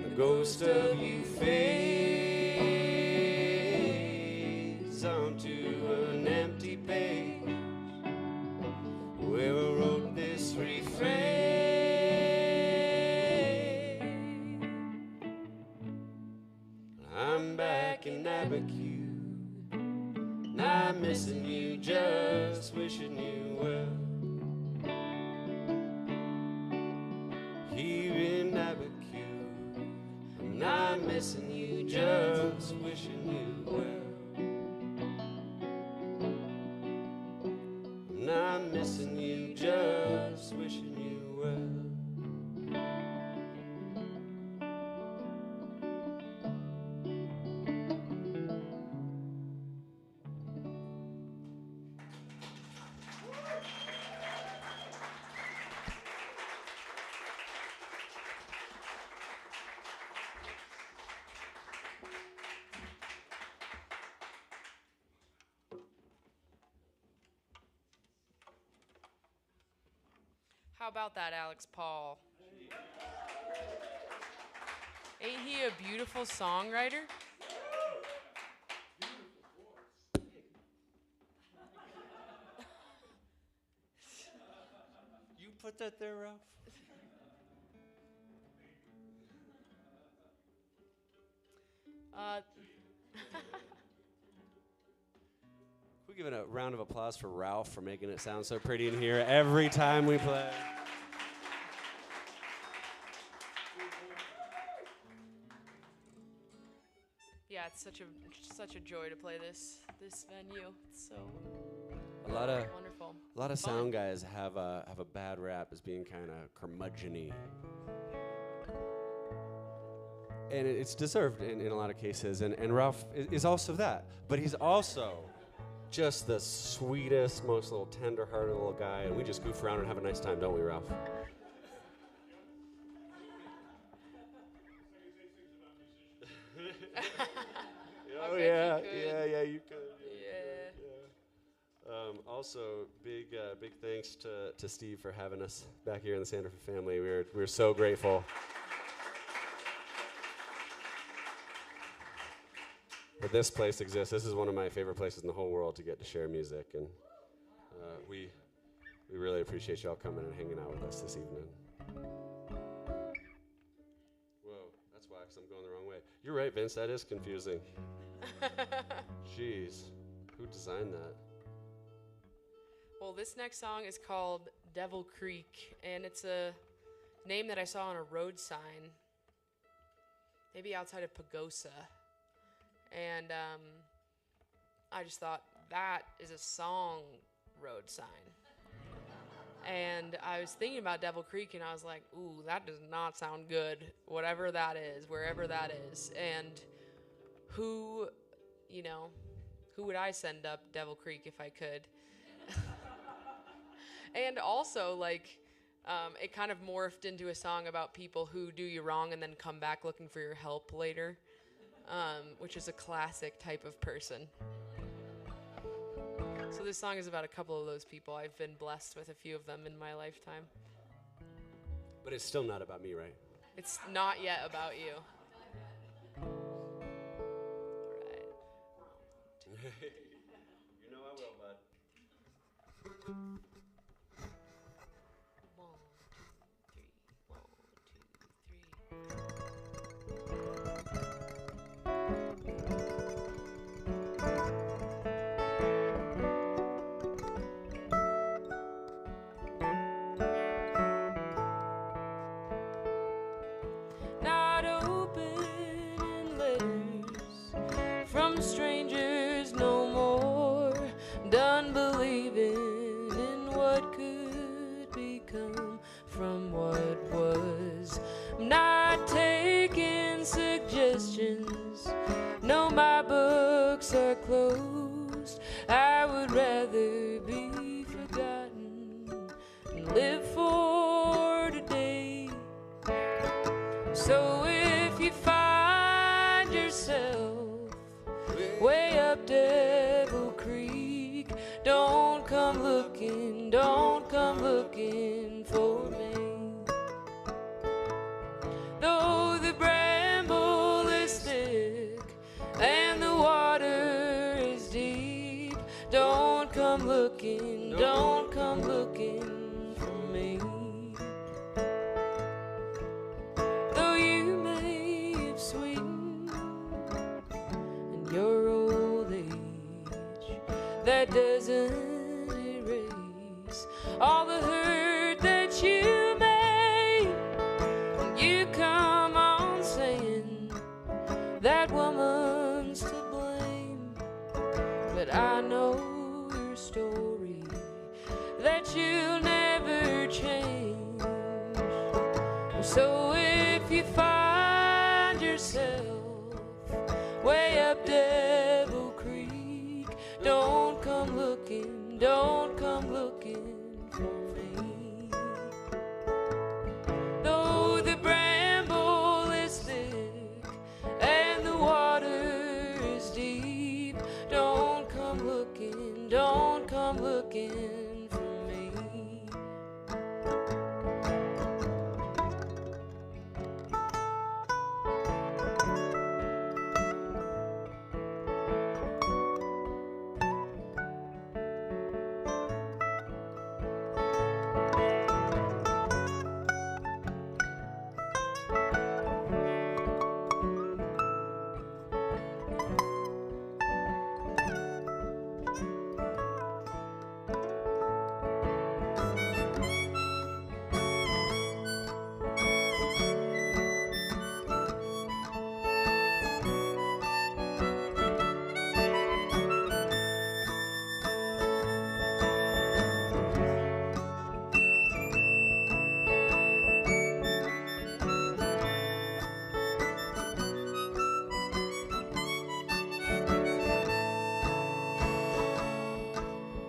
The ghost of you fades onto an empty page where I wrote this refrain. I'm back in Abiquiu, not missing you, just wishing you well. Here in Abiquiu, I'm not missing you, just wishing you well. I'm not missing you, just wishing you well. How about that, Alex Paul? Ain't he a beautiful songwriter? You put that there, Ralph? Can we give it a round of applause for Ralph for making it sound so pretty in here every time we play? Yeah, it's such a joy to play this venue. It's so A lot of wonderful. sound guys have a bad rap as being kind of curmudgeon-y. And it's deserved in a lot of cases. And Ralph is also that. But he's also just the sweetest, most little tender-hearted little guy. And we just goof around and have a nice time, don't we, Ralph? Oh, yeah, you could. Also, big thanks to Steve for having us back here in the Sanderford family. We're so grateful. That this place exists. This is one of my favorite places in the whole world to get to share music, and we really appreciate y'all coming and hanging out with us this evening. Whoa, that's why, 'cause I'm going the wrong way. You're right, Vince, that is confusing. Jeez, who designed that? Well, this next song is called Devil Creek, and it's a name that I saw on a road sign, maybe outside of Pagosa. And I just thought, that is a song road sign. And I was thinking about Devil Creek, and I was like, ooh, that does not sound good, whatever that is, wherever that is. And who would I send up Devil Creek if I could? And also, it kind of morphed into a song about people who do you wrong and then come back looking for your help later. Which is a classic type of person. So this song is about a couple of those people. I've been blessed with a few of them in my lifetime. But it's still not about me, right? It's not yet about you. All right. You know I will, bud. 1, 2, 3. 1, 2, 3. Strangers no more, done believing in what could become from what was. Not taking suggestions, no, my books are closed. don't come looking for me. Though the bramble is thick and the water is deep, don't come looking for me. Though you may have sweetened in your old age, that doesn't erase all the hurt that you made. When you come on saying that woman's to blame, but I know your story, that you'll never change. So if you find yourself way up Devil Creek, don't come looking for me. Though the bramble is thick and the water is deep, don't come looking for me.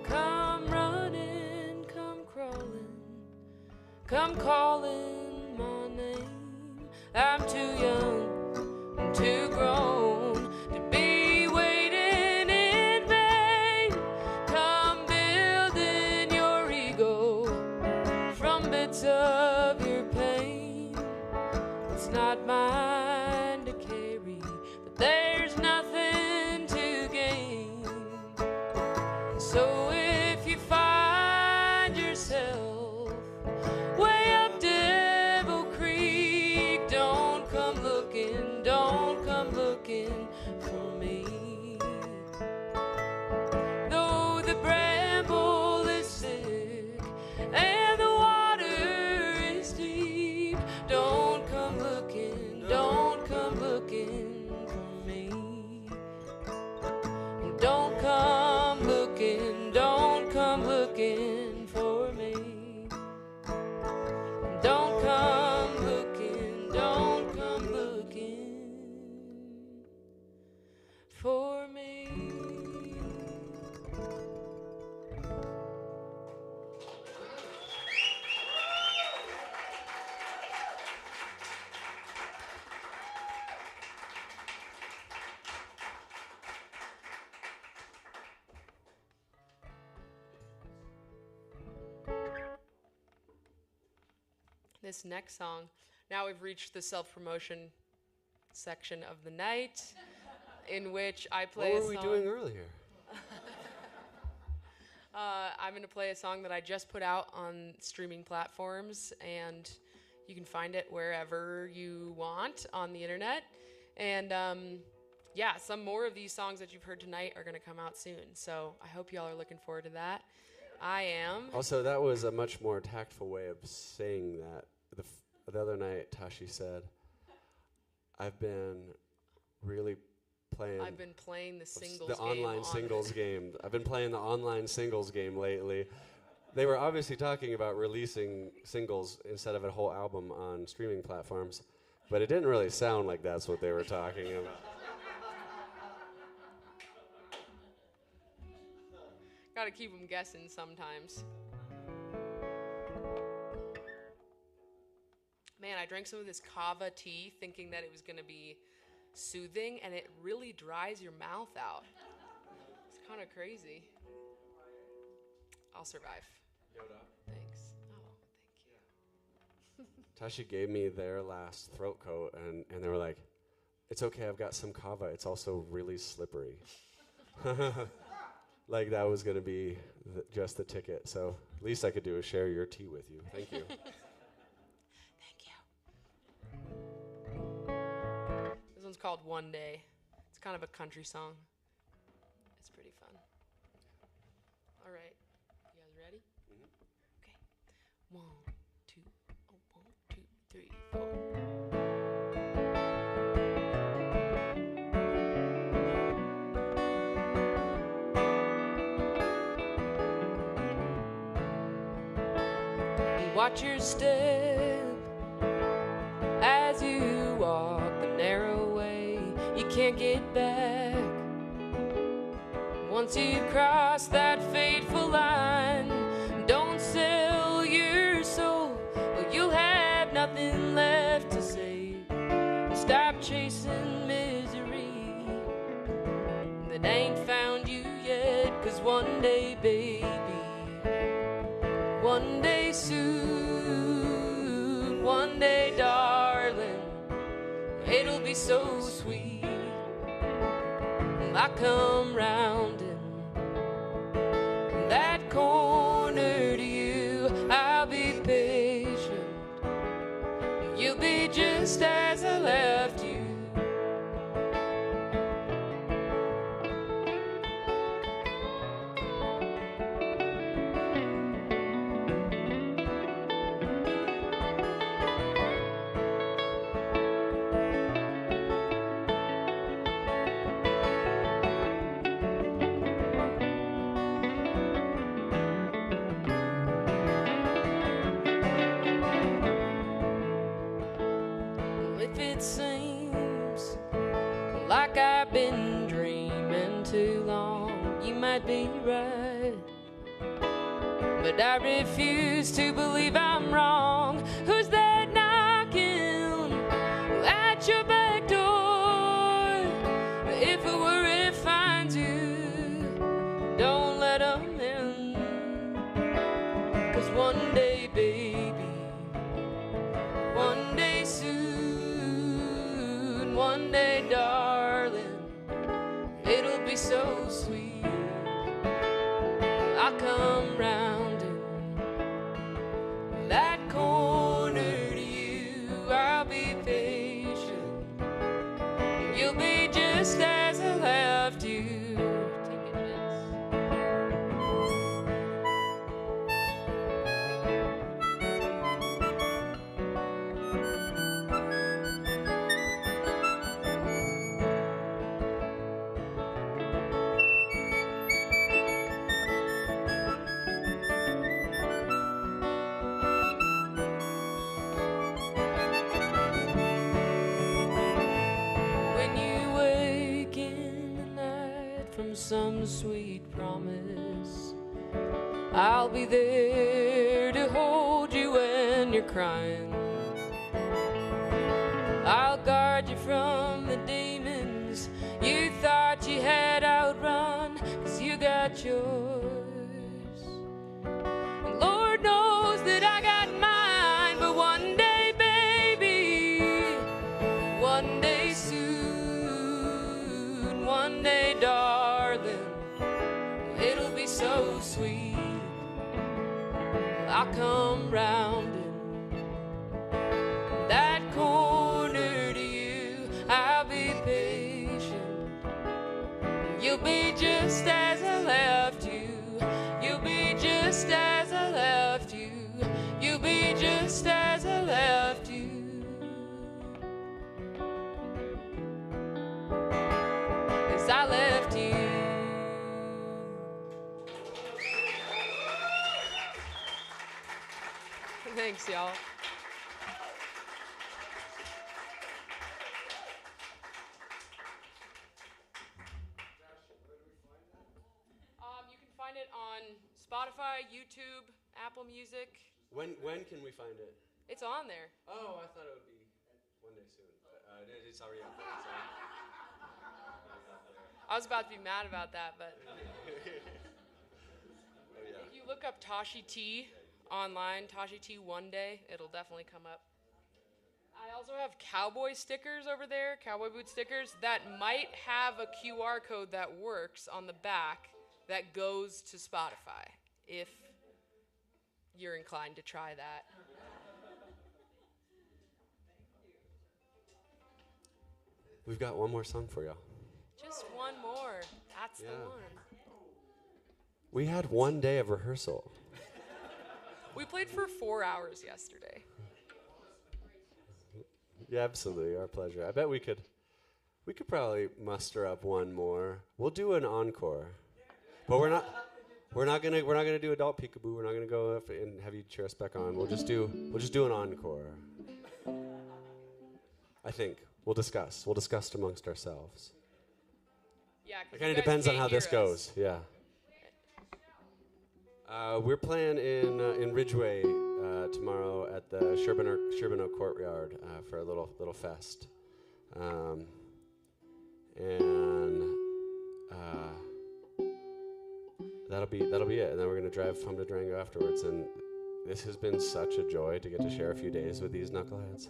Come running, come crawling, come calling my name. I'm too young and too grown to be waiting in vain. Come building your ego from bits of your pain. It's not mine to carry, but there's nothing to gain. So if you find yourself way up Devil Creek, don't come looking for me. Though the bramble is thick and the water is deep, don't come looking for me. Don't come looking for me. Don't come looking for me. This next song, now we've reached the self-promotion section of the night, in which I play What a were song. we doing earlier? I'm going to play a song that I just put out on streaming platforms, and you can find it wherever you want on the internet. And yeah, some more of these songs that you've heard tonight are going to come out soon. So I hope y'all are looking forward to that. I am. Also, that was a much more tactful way of saying that. The other night, Tashi said, I've been playing the singles the game online singles game. I've been playing the online singles game lately. They were obviously talking about releasing singles instead of a whole album on streaming platforms, but it didn't really sound like that's what they were talking about. Gotta keep them guessing sometimes. Man, I drank some of this kava tea thinking that it was gonna be soothing, and it really dries your mouth out. It's kind of crazy. I'll survive. Yoda. Thanks. Oh, thank you. Tashi gave me their last throat coat, and they were like, "It's okay, I've got some kava. It's also really slippery." Like that was going to be just the ticket. So least I could do is share your tea with you. Thank you. Thank you. This one's called One Day. It's kind of a country song. It's pretty fun. All right. You guys ready? Okay. 1, 2, 1, 2, 3, 4. Watch your step as you walk the narrow way. You can't get back. Once you've crossed that fateful line, don't sell your soul, or you'll have nothing left to say. Stop chasing misery that ain't found you yet, 'cause one day, baby, one day soon, one day, darling, it'll be so sweet. I come round in that corner to you. I'll be patient. You'll be just as I left you. Like I've been dreaming too long, you might be right, but I refuse to believe I'm wrong. Who's that knocking at your back door? If it were, it finds you, don't let 'em in. 'Cause one day, baby, one day soon, one day, darling, it'll be so sweet. I'll come round in that corner to you. I'll be patient. You'll be just as I left you. Take it, Vince. Some sweet promise, I'll be there to hold you when you're crying. I'll guard you from the demons you thought you had outrun, 'cause you got yours. And Lord knows that I got mine, but one day, baby, one day soon, one day, darling, it'll be so sweet. I'll come round in that corner to you. I'll be patient. You'll be just as I left you. You'll be just as I left you. You'll be just as I left you. As I left you. Thanks, y'all. You can find it on Spotify, YouTube, Apple Music. When can we find it? It's on there. Oh, I thought it would be one day soon, but it's already up there. So. I was about to be mad about that, but Oh, yeah. if you look up Tashi T online, Tashi T one day, it'll definitely come up. I also have cowboy stickers over there, cowboy boot stickers, that might have a QR code that works on the back that goes to Spotify, if you're inclined to try that. We've got one more song for y'all. Just one more. That's the one. We had one day of rehearsal. We played for 4 hours yesterday. Yeah, absolutely, our pleasure. I bet we could probably muster up one more. We'll do an encore, but we're not gonna do adult peekaboo. We're not gonna go up and have you cheer us back on. We'll just do an encore. I think we'll discuss amongst ourselves. Yeah, it kind of depends on how this goes. Yeah. We're playing in Ridgeway tomorrow at the Sherbino Courtyard for a little fest, and that'll be it. And then we're gonna drive home to Durango afterwards. And this has been such a joy to get to share a few days with these knuckleheads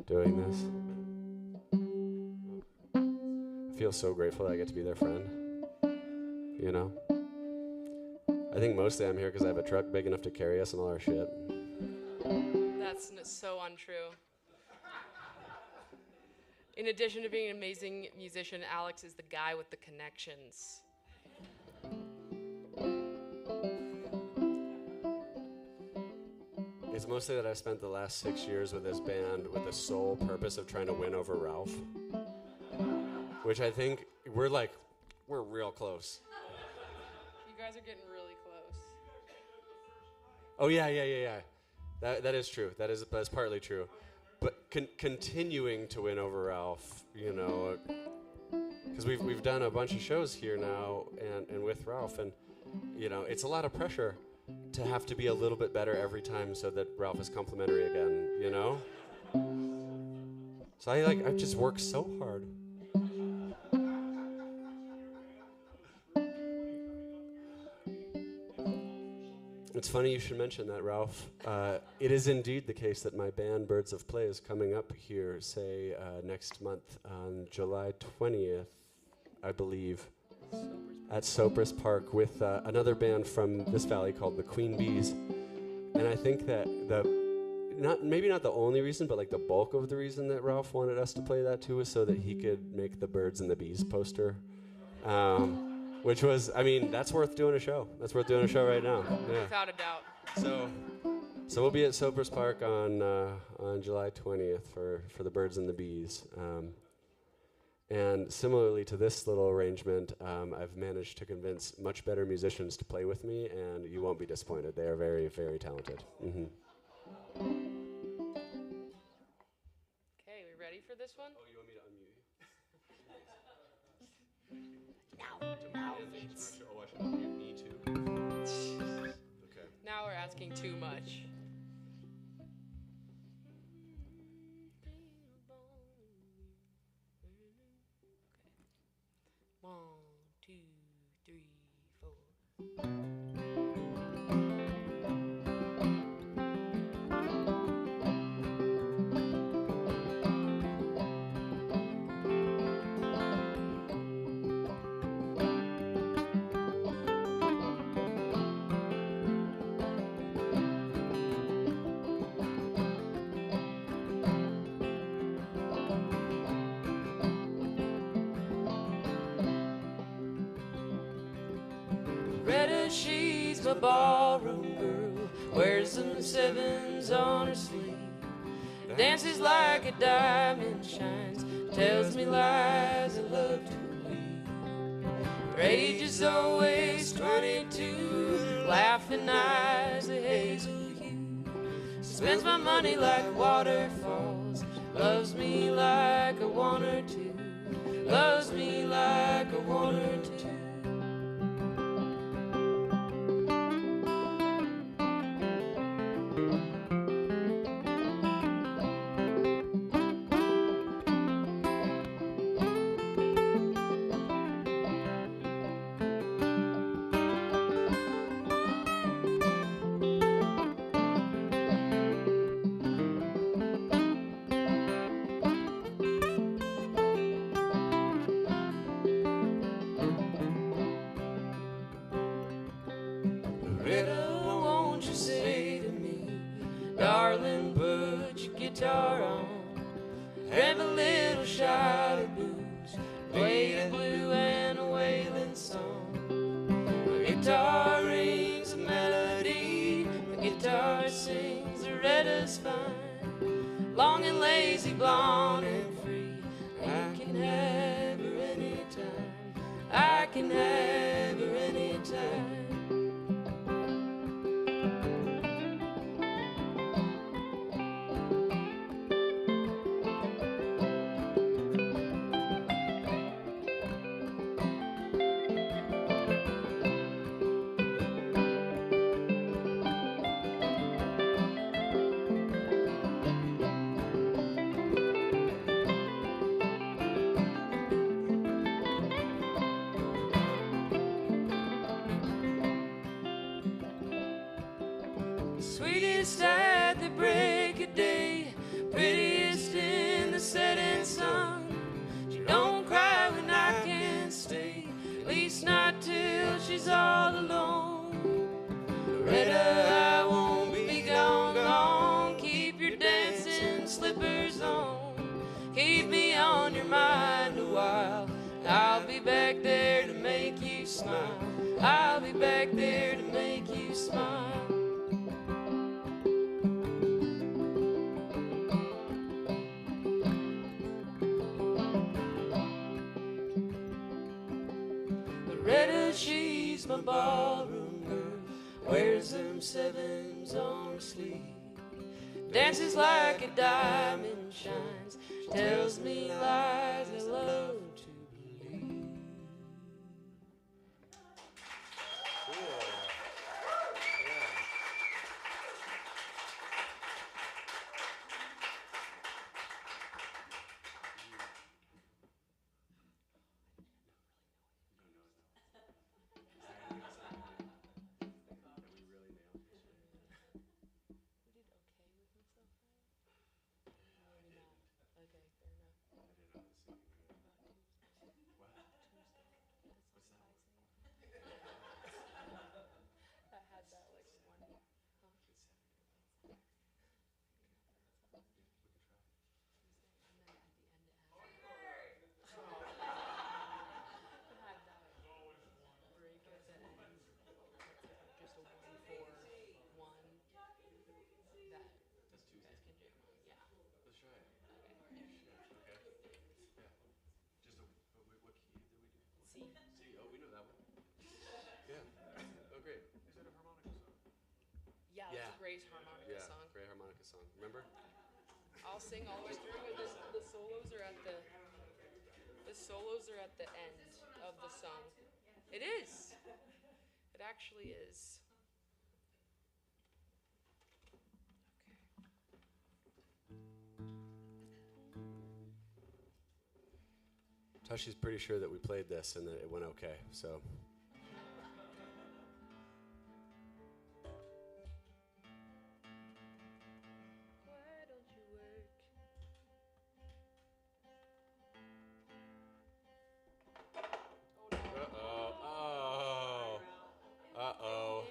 doing this. I feel so grateful that I get to be their friend. You know. I think mostly I'm here because I have a truck big enough to carry us and all our shit. That's so untrue. In addition to being an amazing musician, Alex is the guy with the connections. It's mostly that I've spent the last 6 years with this band with the sole purpose of trying to win over Ralph. Which I think we're real close. You guys are getting really close. Oh yeah. That is true. That's partly true. But continuing to win over Ralph, you know, because we've done a bunch of shows here now and with Ralph, and you know, it's a lot of pressure to have to be a little bit better every time so that Ralph is complimentary again, you know? So I've just worked so hard. It's funny you should mention that, Ralph. It is indeed the case that my band Birds of Play is coming up here, say, next month on July 20th, I believe, at Sopris Park with another band from this valley called the Queen Bees. And I think that maybe not the only reason, but like the bulk of the reason that Ralph wanted us to play that too was so that he could make the Birds and the Bees poster. Which was, I mean, that's worth doing a show. That's worth doing a show right now. Yeah. Without a doubt. So we'll be at Sopris Park on July 20th for the Birds and the Bees. And similarly to this little arrangement, I've managed to convince much better musicians to play with me, and you won't be disappointed. They are very, very talented. Mm-hmm. Okay, we ready for this one? Oh, you want me to unmute you? Now, Vince. Oh, I should unmute me too. Okay. Now we're asking too much. Okay. 1, 2, 3, 4. She's my ballroom girl, wears them 7s on her sleeve, dances like a diamond shines, tells me lies I love to believe. Her age is always 22, laughing eyes a hazel hue. Spends my money like waterfalls, loves me like I want her to, loves me like I want her to. Rita, won't you say to me, darling, put your guitar on, have a little shot of booze, play the blue and a wailing song. My guitar rings a melody, my guitar sings a Rita's fine, long and lazy, blonde and free. I can have her anytime, I can have her anytime. Sweetest at the break of day, prettiest in the setting sun. She don't cry when I can't stay, at least not till she's all alone. Loretta, I won't be gone, gone. Keep your dancing slippers on. Keep me on your mind a while. I'll be back there to make you smile. I'll be back there to make you smile. Loretta, she's my ballroom girl, wears them sevens on her sleeve, dances like a diamond shines, she tells me lies I love to believe. Yeah, that's a great harmonica song. Great harmonica song. Remember? I'll sing all the way through, and the solos are at the end of the song. It is. It actually is. Tashi's pretty sure that we played this and that it went okay, so.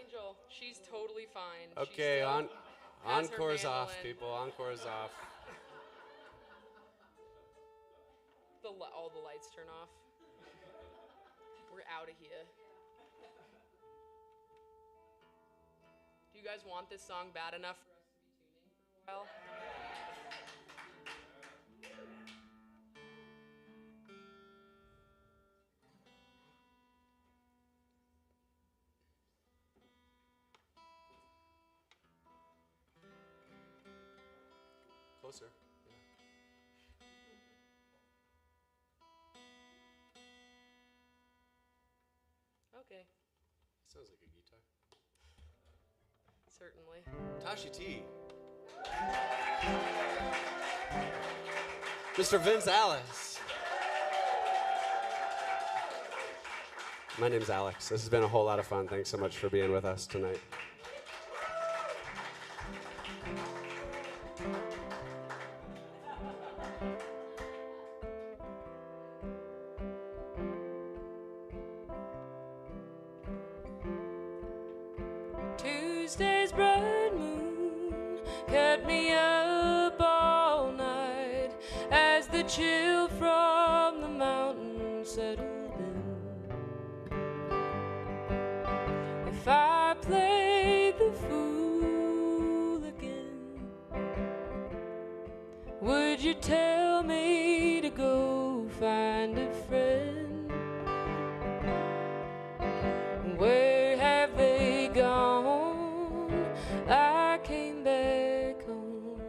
Angel, she's totally fine. Okay, encore's off, people. Encore's off. All the lights turn off. We're out of here. Do you guys want this song bad enough for us to be tuning for a while? Closer. Okay. Sounds like a guitar. Certainly. Tashi T. Mr. Vince Allis. My name's Alex. This has been a whole lot of fun. Thanks so much for being with us tonight. Tuesday's bright moon kept me up all night as the chill from the mountain settled in. If I played the fool again, would you tell me to go find a friend? Where have they gone? I came back home.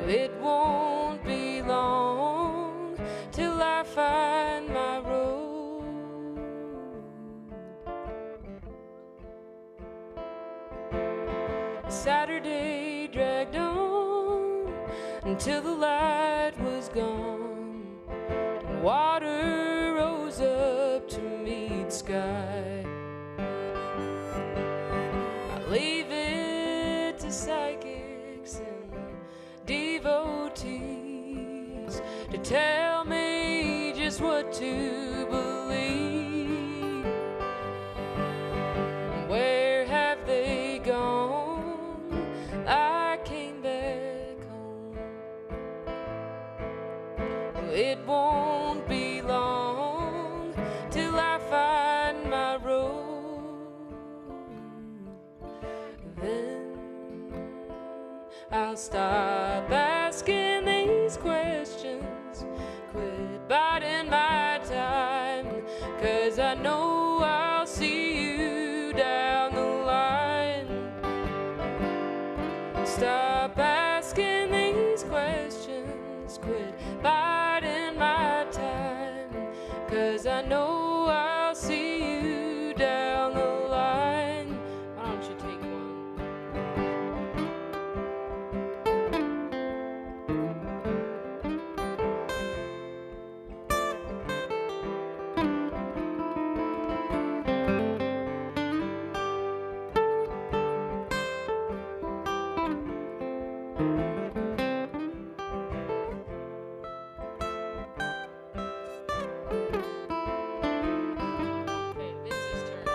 It won't be long till I find my road. Saturday dragged on until the light was gone, and water rose up to meet sky. I leave it to psychics and devotees to tell me just what to believe. Where have they gone? I came back home. It won't be long till I find my road. Then I'll stop asking these questions, quit biding my time, 'cause I know I'll see you down the line. Stop asking these questions, quit biding my time, 'cause I know I'll see you down the line. Why don't you take one? Okay, Vince's turn.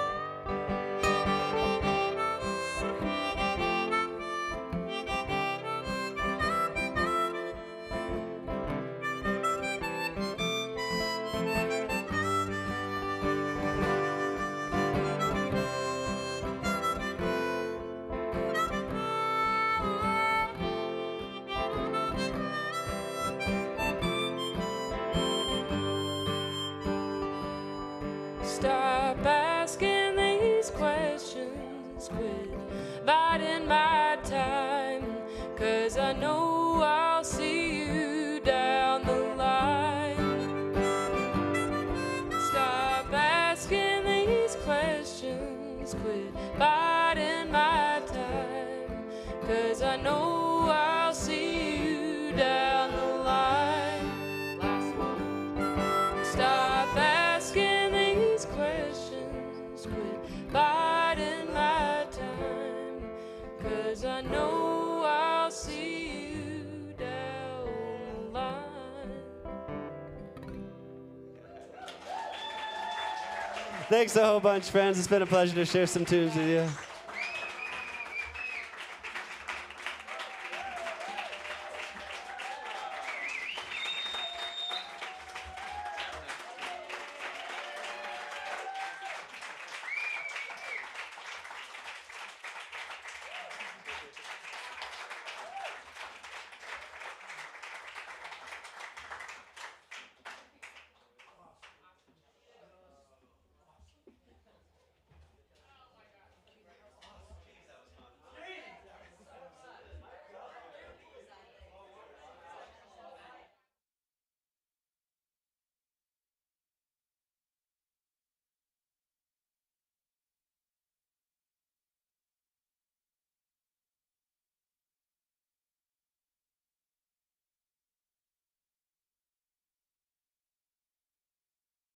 Stop asking these questions, quit biding my time, 'cause I know I'll see you down the line. Stop asking these questions, quit biding my time, 'cause I know I'll see you down the line. Last one. Stop asking these questions, quit biding my time, 'cause I know I'll see you down the line. Thanks a whole bunch, friends. It's been a pleasure to share some tunes with you.